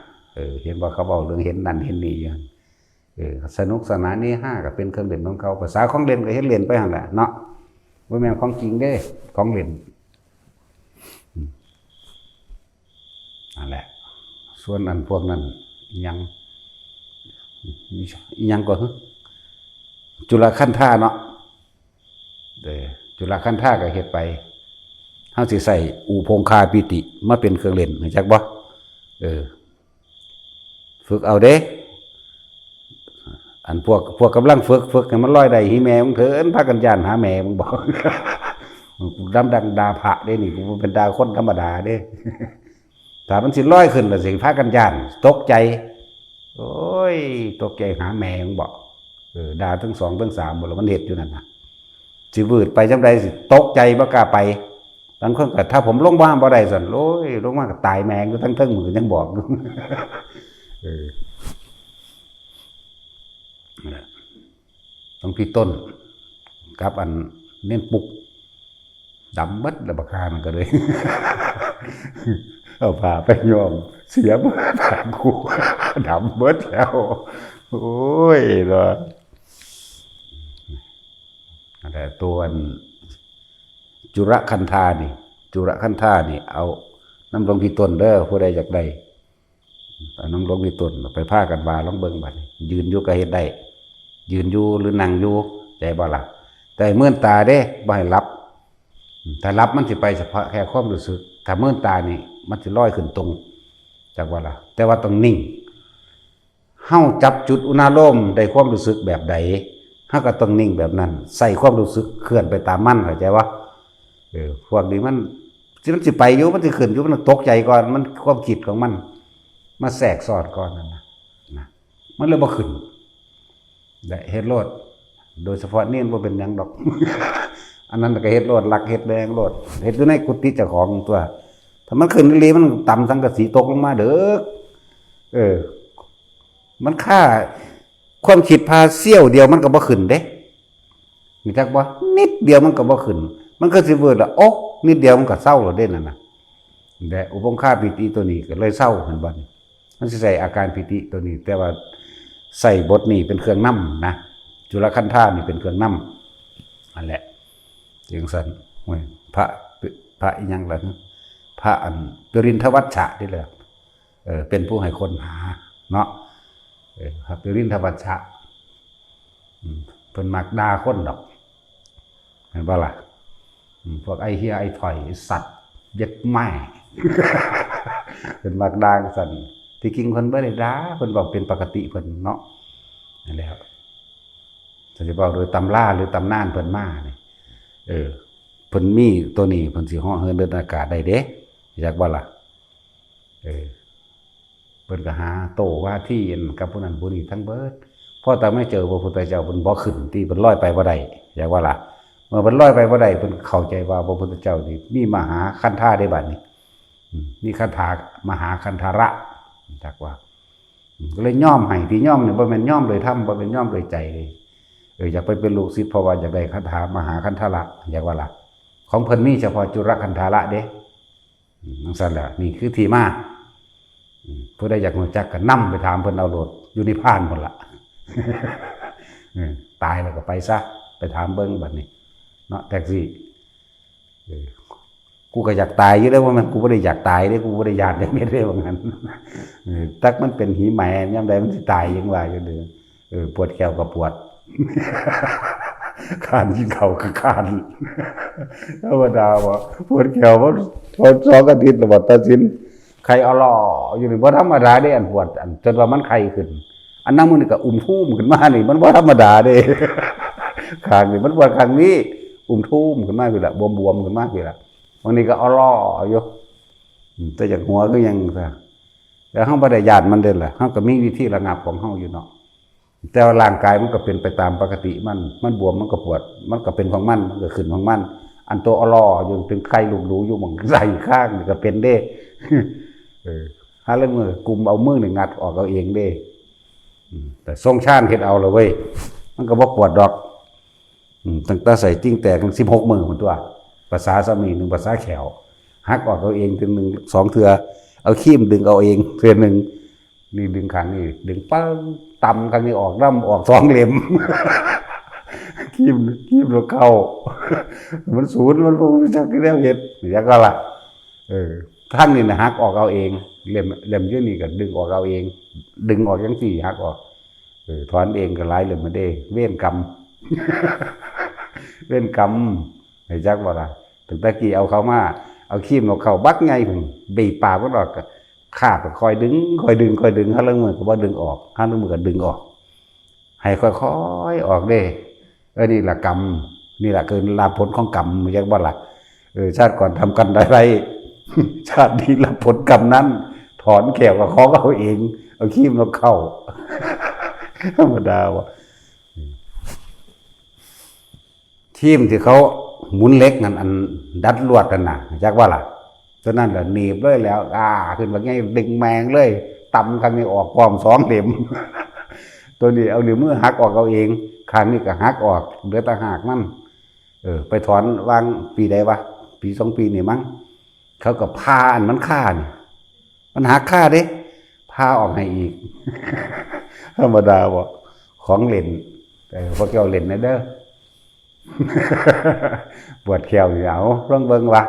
เห็นบ่เขาเว้าเรื่องเห็นนั่นเห็นนี่อยู่สนุกสนานนี่ห้าก็เป็นเครื่องเล่นของเขาภาษาของเล่นก็เฮ็ดเล่นไปหั่นแหละเนาะบ่แม่นของจริงเด้ของเล่นนั่นแหละส่วนอันพวกนั้นอีหยังก็จุลคันธาเนาะจุลคันธาก็เฮ็ดไปเฮาสิใส่อูพงคาปิติมาเป็นเครื่องเล่นรู้จักบ่ฝึกเอาเด้อันพวกกำลังฝึกให้มันลอยได้หิแม่มึงเถินพากันย่านหาแม่มึงบอกกูดำดังดาพระเด้นี่กูเป็นดาคนธรรมดาเด้ถ้ามันสิลอยขึ้นแล้วสิพากันย่านตกใจโอ้ยตกใจหาแม่มึงบอกดาทั้ง2ทั้ง3หมดแล้วมันเฮ็ดอยู่นั่นน่ะสิวืดไปจังได๋สิตกใจบ่กล้าไปบางคนก็ถ้าผมลงบ้านบ่ได้สั่นโอ้ยลงมาก็ตายแม่งอยู่ทั้งมือยังบอกต้องพี่ต้นกับอันเน้นปุกดำเบิดแล้วบักคามันก็เลยเอาผ่าไปยอมเสียเบิดผ่ากูดำเบิดแล้วโอ้ยเนาะแต่ตัวจุรคันธานี่เอาน้ำลงพี่ต้นเด้อผู้ใดอยากได้เอาน้ำลงพี่ต้นไปพากันว่าลองเบิ่งบัดยืนอยู่ก็เฮ็ดได้ยืนอยู่หรือนั่งอยู่ใจบ่ล่ะแต่เมื่อนตาเด้บ่ให้รับถ้ารับมันสิไปเฉพาะแค่ความรู้สึกถ้าเมื่อนตานี่มันสิลอยขึ้นตรงจักว่าล่ะแต่ว่าต้องนิ่งเฮาจับจุดอุณาโลมได้ความรู้สึกแบบใดเฮาก็ต้องนิ่งแบบนั้นใส่ความรู้สึกเคลื่อนไปตามมันเข้าใจว่าพวกนี้มันสิไปอยู่มันสิขึ้นอยู่มันตกใจก่อนมันความคิดของมันมาแทรกซ้อนก่อนนั่นนะมันเลยบ่ขึ้นได้เฮ็ดโลดโดยเฉพาะนี่บ่เป็นหยังดอก อันนั้นก็เฮ็ดโลดลักเฮ็ดแรงโลดเฮ็ดอยู่ในกุฏิเจ้าของตัวถ้ามันขึ้นอีมันต่ำสังกะสีตกลงมาเด้อมันค่าความคิดพาเสี้ยวเดียวมันก็บ่ขึ้นเด้มีจักบ่นิดเดียวมันก็บ่ขึ้นมันก็สิเวิดละโอ๊ะนิดเดียวมันก็เศร้าแล้วเด้นั่นน่ะแต่อุปงคาปิติตัวนี้ก็เลยเศร้าเห็นบ่มันสิใส่อาการปิติตัวนี้แต่ว่าใส่บทนี่เป็นเครื่องนำนะจุลคันธานี่เป็นเครื่องนำนั่นแหละจึงสั่นพระอีหยังล่ะพระอันปรินทวัชชะนี่แหละเป็นผู้ให้คนหาเนาะพระปรินทวัชชะเพิ่นมักด่าคนดอกเห็นบ่ล่ะพวกไอ้เหี้ยไอ้ถอยสัตว์เย็ดแม่เพิ่นมักด่าสั่นที่จริงเพิ่นบ่ได้ด่าเพิ่นบอกเป็นปกติเพิ่นเนาะนั่นแหละจะบอกโดยตำราหรือตำนานเพิ่นมานี่เพิ่นมีตัวนี้เพิ่นสิเหาะเหินเดินอากาศได้เด้อยากบ่ล่ะเพิ่นก็หาโตว่าที่กับผู้นั้นผู้นี้ทั้งเบิด เพราะแต่ไม่เจอพระพุทธเจ้าเพิ่นบ่ขึ้นที่เพิ่นลอยไปบ่ได้อย่างว่าล่ะเมื่อเพิ่นลอยไปบ่ได้เพิ่นเข้าใจว่าพระพุทธเจ้านี่มีมหาคันธาได้บัดนี้มีคันธามหาคันธาระจักว่าก็เลยย่อมให้ที่ย่อมนี่บ่แม่นย่อมโดยธรรมบ่เป็นย่อมโดยใจเลยอยากไปเป็นลูกศิษย์เพราะว่าอยากได้คันธามหาคันธาระอยากว่าล่ะของเพิ่นมีเฉพาะจุลคันธาระเด้นั่นซั่นแหละนี่คือที่มาผู้ใดอยากรู้จักก็นำไปถามเพิ่นเอาโลดอยู่นิพพานพุ่นล่ะตายแล้วก็ไปซะไปถามเบิ่งบัดนี้เนาะแท็กซี่กูก็อยากตายอยู่แล้วว่ามันกูบ่ได้อยากตายเด้กูบ่ได้ญาติจักเม็ดเด้ว่างั้นตักมันเป็นหีแหมยามใดมันสิตายยังว่าอยู่เด้อปวดแขวก็ปวดคานกินข้าวก็คานธรรมดาบ่ปวดแขวบ่ทน2อาทิตย์แล้วบ่ตัดสินไข้เอาล่ออยู่นี่บ่ธรรมดาเด้อันปวดอันจนว่ามันไข้ขึ้นอันนั้นมื้อนี้ก็อุ้มทุ่มขึ้นมานี่มันบ่ธรรมดาเด้ข้างนี่มันปวดข้างนี้อุ้มทุ่มขึ้นมาพี่ล่ะบวมๆขึ้นมาพี่ล่ะวันนี้ก็เอาล่ออยู่แต่จากหัวก็ยังซะแล้วเฮาบ่ได้ญาติมันเด้อล่ะเฮาก็มีวิธีระงับของเฮาอยู่เนาะแต่ว่าร่างกายมันก็เป็นไปตามปกติมันบวมมันก็ปวดมันก็เป็นของมันก็ขึ้นของมันอันตัวเอาล่ออยู่ถึงไข้ลูกหนูอยู่หม่องใส่ข้างนี่ก็เป็นเด้หาเรื่องมือกลุ่มเอามือนี่งัดออกเอาเองเด้แต่ทรงชาญเฮ็ดเอาเลยเว้ยมันก็บ่ปวดดอกตั้งแต่ใส่ติ้งแตกถึง16มื้อพุ่นตัวภาษาสามี1ภาษาแขวหักออกเอาเองถึง1 2เทื่อเอาคีมดึงเอาเองเทื่อนึงนี่ดึงข้างนี้ดึงปึ้งตำข้างนี้ออกน้ำออก2เล่มคีมแล้วเข้ามันศูนย์มันบ่รู้จักที่แล้วเฮ็ดอย่างก็ล่ะทั้งนี่น่ะหักออกเอาเองเล่มอยู่นี่ก็ดึงออกเอาเองดึงออกจังซี่หักออกถอนเองก็หลายเล่มมาเด้เวรกรรมเวรกรรมให้จักบ่ล่ะตั้งแต่กี้เอาเข้ามาเอาคีมเอาเข้าบักไงพุ่นบีบปากมันออกก็ขาดก็คอยดึงหาเรื่องมือก็บ่ดึงออกหาเรื่องมือก็ดึงออกให้ค่อยๆออกเด้นี่ล่ะกรรมนี่ล่ะคือลาภผลของกรรมจักบ่ล่ะชาติก่อนทำกันได้ไรชาตินี้รับผลกรรมนั้นถอนแขวกับของเอาเองเอาคีมเราเข้าธรรมดาวะคีมที่เขาหมุนเล็กนั่นอันดัดลวดกันน่ะจักว่าล่ะฉะนั้นแหละหนีบเลยแล้วขึ้นมาไงดึงแมงเลยตำข้างนี้ออกพร้อม2เล่มตัวนี้เอานิ้วมือหักออกเอาเองข้างนี้ก็หักออกเหลือแต่หักมันไปถอนวางปีใดวะปี2ปีนี่มั้งเขาก็พาอันมันฆ่านี่มันหักฆ่าเด้พาออกให้อีกธรรมดาบ่ของเล่นพวกเกี่ยวเล่นนะเด้อปวดแขวอยู่เอาลองเบิ่งว่า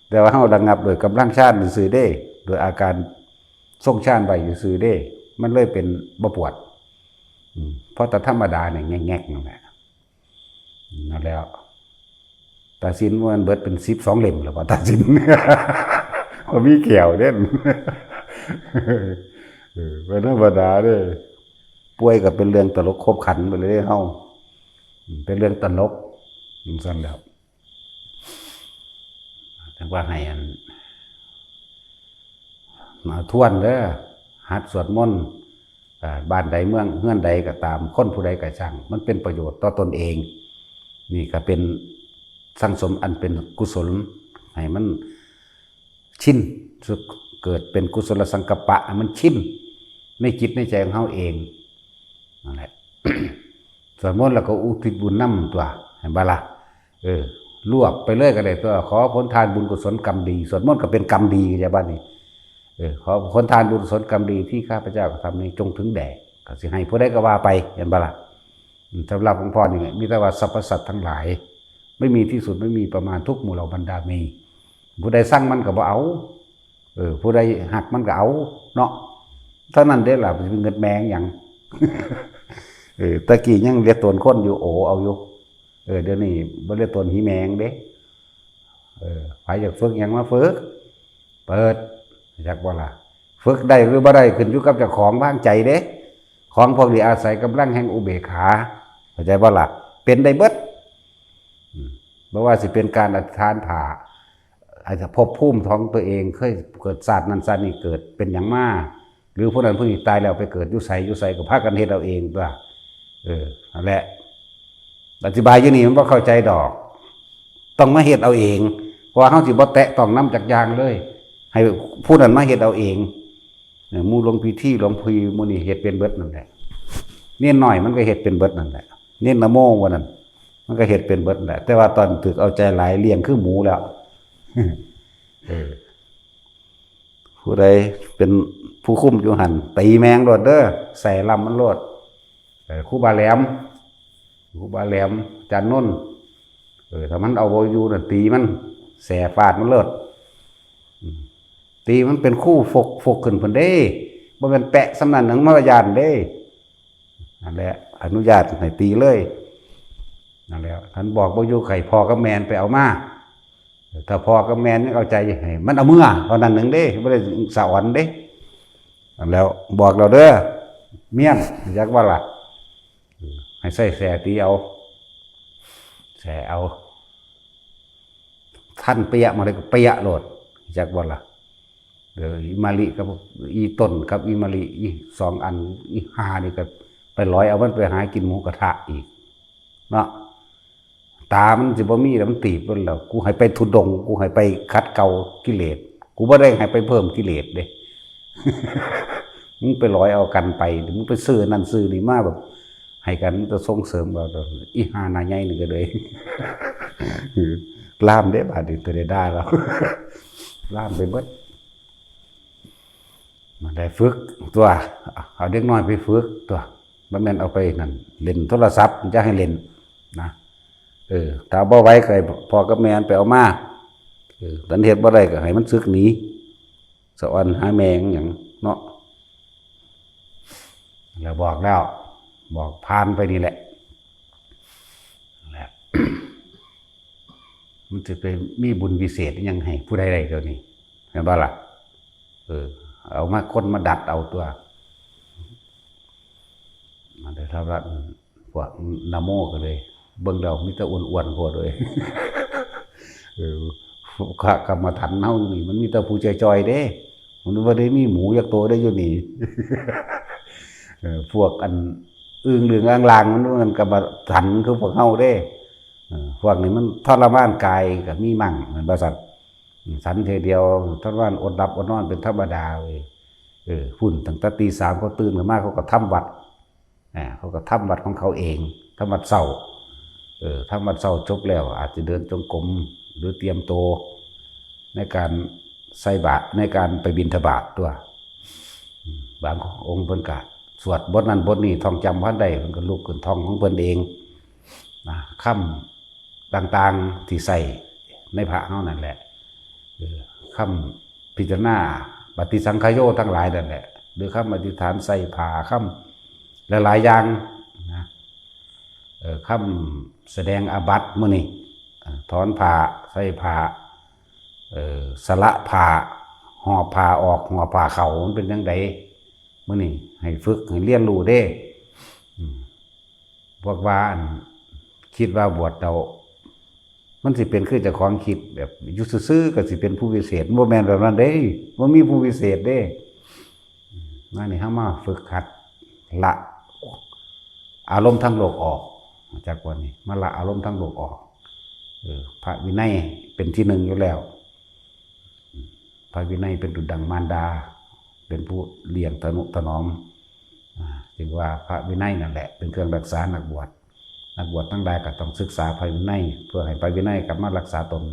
แต่ว่าเฮาระงับโดยกำลังฌานซื่อเด้โดยอาการทรงฌานไว้อยู่ซื่อเด้มันเลยเป็นบ่ปวดเพราะแต่ธรรมดาเนี่ยแง่ๆนั่นแหละนั่นแล้วตาสินมันเบิดเป็น12เล่มแล้วว่าตาสินบ่มีแขวเด้เป็นธรรมดาเด้ป่วยก็เป็นเรื่องตลกครบขันไปเลยเฮาเป็นเรื่องตลกซั่นแล้วแต่ว่าให้อันมาทวนเด้อหัดสวดมนต์บ้านใดเมืองเฮือนใดก็ตามคนผู้ใดก็ช่างมันเป็นประโยชน์ต่อตนเองนี่ก็เป็นสังสมอันเป็นกุศลให้มันชินเกิดเป็นกุศลสังกัปปะมันชินในจิตในใจของเฮาเองนั่นแหละ สวดมนต์แล้วก็อุทิศบุญนำตัวให้บ่ล่ะรวบไปเลยก็ได้ตัวขอผลทานบุญกุศลกรรมดีสวดมนต์ก็เป็นกรรมดีจ้ะบัดนี้ขอผลทานบุญกุศลกรรมดีที่ข้าพเจ้ากระทำนี้จงถึงแด่ก็สิให้ผู้ใดก็ว่าไปเห็นบ่ล่ะสำหรับหลวงพ่อนี่มีแต่ว่าสรรพสัตว์ทั้งหลายไม่มีที่สุดไม่มีประมาณทุกหมู่เหล่าบรรดามีผู้ใดสร้างมันก็บ่เอาผู้ใดหักมันก็เอาเนาะเท่านั้นเด้ล่ะเป็นเงินแมงหยังตะกี้ยังเรียกตนคนอยู่โอเอาอยู่เดี๋ยวนี้บ่เรียกตนหีแมงเด้ใครอยากฝึกหยังมาฝึกเปิดจักบ่ล่ะฝึกได้หรือบ่ได้ขึ้นอยู่กับเจ้าของวางใจเด้ของพวกนี้อาศัยกำลังแห่งอุเบกขาเข้าใจบ่ล่ะเป็นได้เบิดบ่ว่าสิเป็นการอธิษฐานผ่าอาจจะภพภูมิของตัวเองเคยเกิดศาสตร์นั้นศาสตร์นี้เกิดเป็นหยังมา หรือผู้นั้นผู้นี้ตายแล้วไปเกิดอยู่ไสก็พากันเฮ็ดเอาเองตัวนั่นแหละอธิบายอยู่นี่มันบ่เข้าใจดอกต้องมาเฮ็ดเอาเองเพราะว่าเฮาสิบ่แตะต้องนำจักอย่างเลยให้ผู้นั้นมาเฮ็ดเอาเองหมู่หลวงพิธีหลวงพี่หมู่นี่เฮ็ดเป็นเบิดนั่นแหละเน้นน้อยมันก็เฮ็ดเป็นเบิดนั่นแหละเน้นนะโมว่านั่นมันก็เฮ็ดเป็นเบิดแหละแต่ว่าตอนถึกเอาใจหลายเลี้ยงคือหมูแล้วผู้ใดเป็นผู้คุมอยู่หันตีแมงโลดเด้อใส่ลำมันโลดครูบาแหลมจันนุ่นถ้ามันเอาบ่อยู่น่ะตีมันแสฟาดมันเลิศตีมันเป็นคู่ฟกขึ้นเพิ่นเด้บ่แม่นแปะสำนันหนังมารยาทเด้นั่นแหละอนุญาตให้ตีเลยนั่นแหละท่านบอกบ่อยู่ไข่พ่อกับแม่นไปเอามาถ้าพ่อกับแม่นเอาใจให้มันเอาเมื่อเท่านั้นหนึ่งเด้บ่ได้สะอ่อนเด้นั่นแล้วบอกเราเด้อเมียนอยากว่าล่ะให้ใส่แสตีเอาแสเอาท่านเปียมาเลยก็เปียโลดอยากว่าล่ะเดี๋ยวอีมาลิกับอีต้นกับอีมาลิอี2 อันอี5นี่ก็ไปร้อยเอามันไปหากินหมูกระทะอีกเนาะตามันสิบ่มีแล้วมันตีบมันแล้วกูให้ไปทุดงกูให้ไปคัดเกากิเลสกูบ่ได้ให้ไปเพิ่มกิเลสเด้มึงไปร้อยเอากันไปมึงไปซื้อนั่นซื้อนี่มาแบบให้กันจะส่งเสริมเราอีหาหน้าใหญ่นี่ก็เลยล่ามเด้บาดนี้ตัวได้แล้วล่ามไปเบิดมาได้ฝึกตัวเอาเด็กน้อยไปฝึกตัวบ่แม่นเอาไปนั่นเล่นโทรศัพท์จะให้เล่นนะถ้าบ่ไหวก็ให้พ่อกับแม่ไปเอามาตันเฮ็ดบ่ได้ก็ให้มันซึกหนีสะอ่อนหาแม่งหยังเนาะแล้วบอกผ่านไปนี่แหละมันจะไปมีบุญวิเศษยังให้ผู้ใดๆเดี๋ยวนี้เห็นบ่ล่ะเอามาคนมาดัดเอาตัวมาได้ทำรัฐพวกนะโมก็เลยเบิ่งเรามีแต่อ้วนๆพวกเลยกรรมฐานเฮานี่มันมีแต่ผู้จอยๆเด้มันบ่ได้มีหมูยักษ์โตได้อยู่นี่พวกอันอึ้งเหลืองลางๆมันกรรมฐานคือพวกเฮาเด้พวกนี้มันทรมานกายก็มีมั่งเหมือนบริษัทสันเทเดียวทรมานอดหลับอดนอนเป็นธรรมดาเลยหุ่นตั้งแต่ตี 3เขาตื่นขึ้นมาเขาก็ทำวัดเขาก็ทำวัดของเขาเองทำวัดเช้าทำวัดเช้าจบแล้วอาจจะเดินจงกรมหรือเตรียมโตในการใส่บาตรในการไปบิณฑบาตตัวบางองค์เพิ่นก็สวดบทนั้นบทนี้ท่องจำพันใดเพิ่นก็ลุกขึ้นท่องของเพิ่นเองนะคำต่างๆที่ใส่ในพระเฮานั่นแหละคำพิจารณาปฏิสังขโยทั้งหลายนั่นแหละหรือคำอธิษฐานใส่ผ้าคำหลายๆอย่างนะคำแสดงอาบัติมื้อนี้ถอนผ้าใส่ผ้าสละผ้าห่อผ้าออกห่อผ้าเข่ามันเป็นจังไดมื้อนี้ให้ฝึกให้เรียนรู้เด้พวกว่าคิดว่าบวชเรามันสิเป็นคือเจ้าของคิดแบบอยู่ซื่อๆก็สิเป็นผู้วิเศษบ่แม่นแบบนั้นเด้บ่มีผู้วิเศษเด้นั่นนี่เฮามาฝึกหัดละอารมณ์ทั้งโลกออกจากวันนี้มาละอารมณ์ทั้งโลกออกพระวินัยเป็นที่หนึ่งอยู่แล้วพระวินัยเป็นดุจดังมารดาเป็นผู้เลี้ยงทนุถนอมจึงว่าพระวินัยนั่นแหละเป็นเครื่องรักษานักบวชทั้งหลายก็ต้องศึกษาพระวินัยเพื่อให้พระวินัยกลับมารักษาตน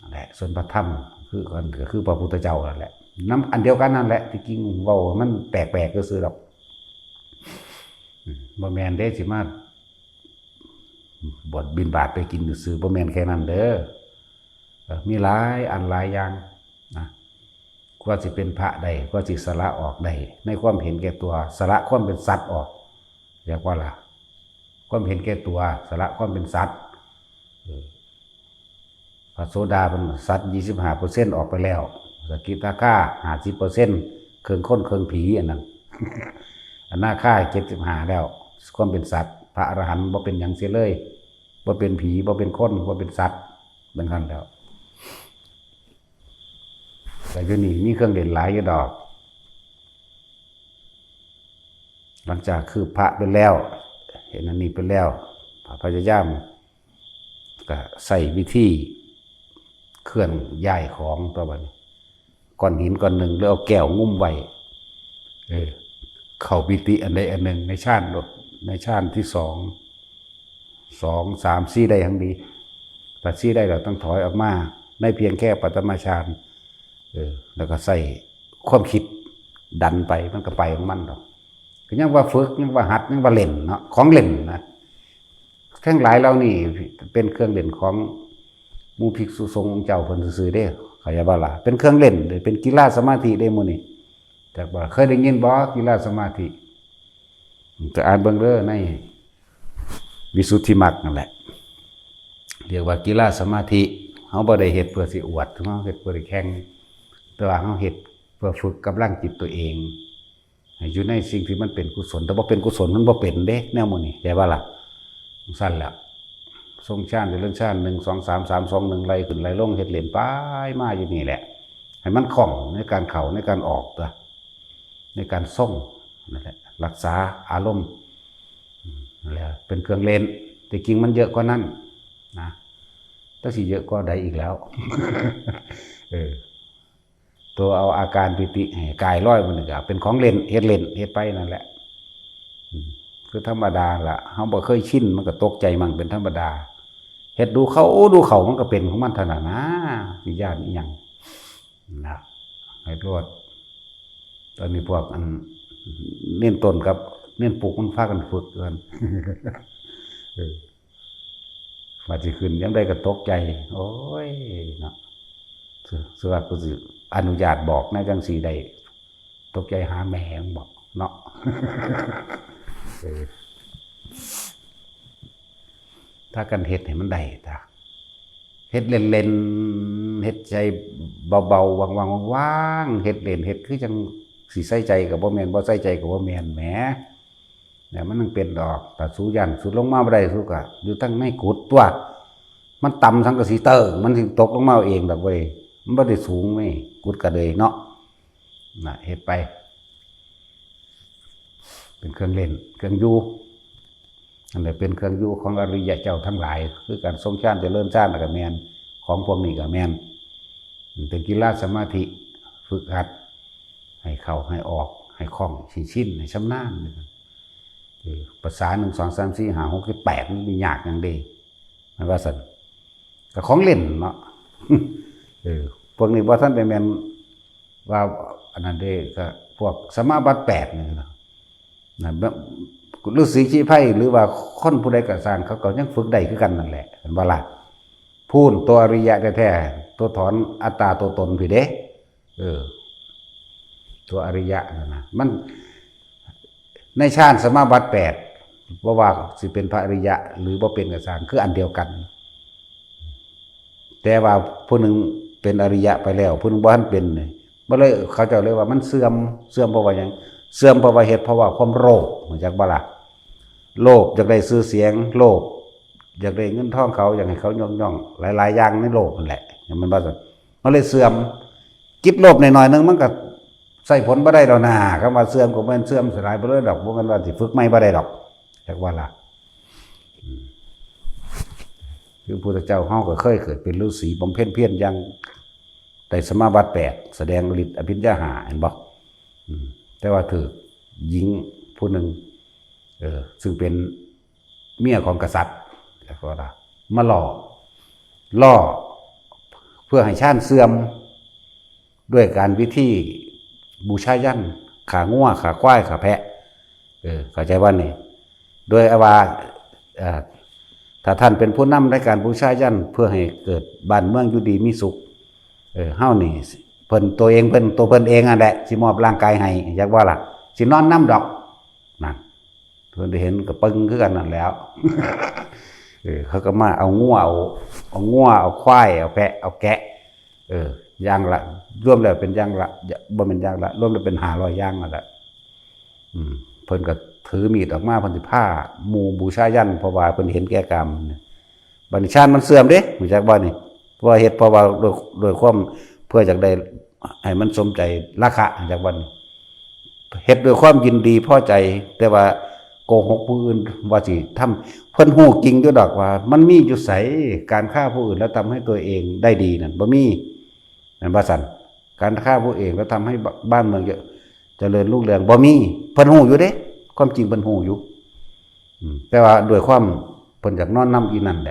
นั่นแหละส่วนพระธรรมคือพระพุทธเจ้านั่นแหละน้ำอันเดียวกันนั่นแหละที่จริงเว้ามันแปลกๆก็คือดอกบ่แม่นเด้สิมาบวชบิณฑบาตไปกินซื่อบ่แม่นแค่นั้นเด้อมีหลายอันหลายอย่างนะกว่าสิเป็นพระได้กว่าสิสละออกได้ในความเห็นแก่ตัวสละความเป็นสัตว์ออกเรียกว่าล่ะความเห็นแก่ตัวสละความเป็นสัตว์พระโสดาเป็นสัตว์ 25% ออกไปแล้วสกิทาคา 50% เครื่องคนเครื่องผีอันนั้นอนาคา 75แล้วความเป็นสัตว์พระอรหันต์บ่เป็นหยังเสียเลยบ่เป็นผีบ่เป็นคนบ่เป็นสัตว์ดังนั้นแล้วแต่อยู่นี่มีเครื่องเด่นหลายอยู่ดอก ลังจากคือพระเป็นแล้วเห็นอันนี้เป็นแล้วพยายามก็ใส่วิธีเคลื่อนย้ายของตัวบัดนี้ก้อนหินก้อนหนึ่งแล้วเอาแก้วงุ้มไว้เข้าปิติอันใดอันหนึ่งในชาติที่สองสามสี่ได้ทั้งดีแต่สี่ได้เราต้องถอยออกมาในเพียงแค่ปฐมฌานแล้วก็ใส่ความคิดดันไปมันก็ไปของมันหรอกก็ยังว่าฝึกยังว่าหัดยังว่าเล่นเนาะของเล่นนะทั้งหลายเรานี่เป็นเครื่องเล่นของมูภิกษุสงฆ์เจ้าเพิ่นซื่อๆเด้ขายบ่ล่ะเป็นเครื่องเล่นหรือเป็นกีฬาสมาธิได้หมู่นี่จากว่าเคยได้ยินบ่กีฬาสมาธิจะอ่านเบิ่งเด้อในวิสุทธิมรรคนั่นแหละเรียกว่ากีฬาสมาธิเฮาบ่ได้เฮ็ดเพื่อสิอวดเฮาเฮ็ดเพื่อสิแข่งแต่ว่าเฮาเฮ็ดเพื่อฝึกกำลังจิตตัวเองให้อยู่ในสิ่งที่มันเป็นกุศลแต่บ่เป็นกุศลมันบ่เป็นเด้แนวหมู่นี่ได้บ่ล่ะสั้นแล้วทรงชาติเรื่องชาติ1 2 3 3 2 1ไล่ขึ้นไล่ลงเฮ็ดเล่นไปมาอยู่นี่แหละให้มันคล่องในการเข้าในการออกตัวในการทรงนั่นแหละรักษาอารมณ์นั่นแหละเป็นเครื่องเล่นแต่จริงมันเยอะกว่านั้นนะถ้าสิเยอะก็ได้อีกแล้วตัวเอาอาการปิติให้กายร้อยมันก็เป็นของเล่นเฮ็ดเล่นเฮ็ดไปนั่นแหละคือธรรมดาล่ะเฮาบ่เคยชินมันก็ตกใจมั่งเป็นธรรมดาเฮ็ดดูเขามันก็เป็นของมันเท่านั้นนะสิญาณอีหยังนะให้รวดตอนนี้พวกอันเน้นต้นกับเน้นปลูกมันพากันฝึกกันว่าสิขึ้นยังได้ก็ตกใจโอ้ยเนาะสวัสดิ์ก็สิอนุญาตบอกนะจังสีได้ตกใจหาแม่บอกเนาะถ้ากันเฮ็ดให้มันได้จ้ะเฮ็ดเล่นๆเฮ็ดใจเบาๆว่างๆเฮ็ดเล่นเฮ็ดคือจังสิใส่ใจกับบ่แม่นบ่ใส่ใจกับบ่แม่นแหมเนี่ยมันต้องเป็นดอกแต่สู้ยันสู้ลงมาบ่ได้สู้ก็อยู่ตั้งในกุดตัวมันต่ำสังกะสีเติงมันสิตกลงมาเองดอกเว้ยมันบ่ได้สูงนี่กุดก็เลยเนาะน่ะเฮ็ดไปเป็นเครื่องเล่นเครื่องอยู่อันนี้เป็นเครื่องอยู่ของอริยะเจ้าทั้งหลายคือการทรงฌานเจริญฌานก็แม่นของพวกนี้ก็แม่นเป็นกีฬาสมาธิฝึกหัดให้เข้าให้ออกให้คล่องชินให้ชำนาญภาษา1 2 3 4 5 6 7 8มันมียากอย่างเดีมันว่าซั่นก็ของเล่นเนาะพวกนี้บ่ทันได้แม่นว่าอันนั้นเด้ก็พวกสมาบัติ8นี่นะฤาษีชี้ไพ่หรือว่าคนผู้ใดก็สร้างเขาก็ยังฝึกได้คือกันนั่นแหละเห็นบ่ล่ะพูนตัวอริยะแท้ๆตัวถอนอัตตาตัวตนพี่เด้ตัวอริยะนั่นนะมันในฌานสมาบัติ8บ่ว่าสิเป็นพระอริยะหรือบ่เป็นก็สร้างคืออันเดียวกันแต่ว่าผู้หนึ่งเป็นอริยะไปแล้วผู้หนึ่งบ่ทันเป็นบ่เลยเขาเจ้าเรียกว่ามันเสื่อมเพราะว่าหยังเสื่อมเพราะว่าเหตุเพราะว่าความโลภมาจากบ่ล่ะโลภอยากได้ชื่อเสียงโลภอยากได้เงินทองเขาอยากให้เขาย่องๆหลายๆอย่างในโลภนั่นแหละมันบ่ซั่นมันเลยเสื่อมจิบโลภหน่อยๆนึงมันก็ใส่ผลบ่ได้ดอกนะคำว่าเสื่อมก็บ่แม่นเสื่อมสลายไปเลยดอกบ่แม่นว่าสิฝึกใหม่บ่ได้ดอกจักว่าล่ะคือพระพุทธเจ้าเฮาก็เคยเกิดเป็นฤาษีบำเพ็ญเพียรอย่างได้สมาบัติ8แสดงฤทธิ์อภิญญา5เห็นบ่แต่ว่าถือหญิงผู้หนึ่งซึ่งเป็นเมียของกษัตริย์แล้วก็มาล่อเพื่อให้ชาติเสื่อมด้วยการวิธีบูชายันขางัวขาควายขาแพะเข้าใจว่านี่โดยว่าถ้าท่านเป็นผู้นำในการบูชายันเพื่อให้เกิดบ้านเมืองอยู่ดีมีสุขเฮานี่เพิ่นตัวเองเพิ่นเองนั่นแหละสิมอบร่างกายให้อยากว่าล่ะสินอนน้ำดอกนั่นเพิ่นได้เห็นก็ปึ้งคือกันนั่นแล้วเขาก็มาเอางัวเอาควายเอาแพะเอาแกะอย่างละรวมแล้วเป็นอย่างละบ่เป็นอย่างละรวมแล้วเป็น500อย่างนั่นแหละเพิ่นก็ถือมีดออกมาเพิ่นสิพาหมู่บูชายันเพราะว่าเพิ่นเห็นแก่กรรมบัดนี้ชาติมันเสื่อมเด้รู้จักบ่นี่เพราะเหตุเพราะว่าโดยความเพื่ออยากได้ให้มันสมใจราคะจากวัน เฮ็ดด้วยความยินดีพอใจ แต่ว่าโกหกผู้อื่นว่าสิทำเพิ่นฮู้จริงอยู่ดอกว่า มันมีอยู่ไสการฆ่าผู้อื่นแล้วทำให้ตัวเองได้ดีนั่นบ่มีนั่นว่าซั่นการฆ่าผู้เองแล้วทำให้บ้านเมืองเจริญรุ่งเรืองบ่มีเพิ่นฮู้อยู่เด้ความจริงเพิ่นฮู้อยู่แต่ว่าด้วยความเพิ่นอยากนอนนำอีนั่นแหละ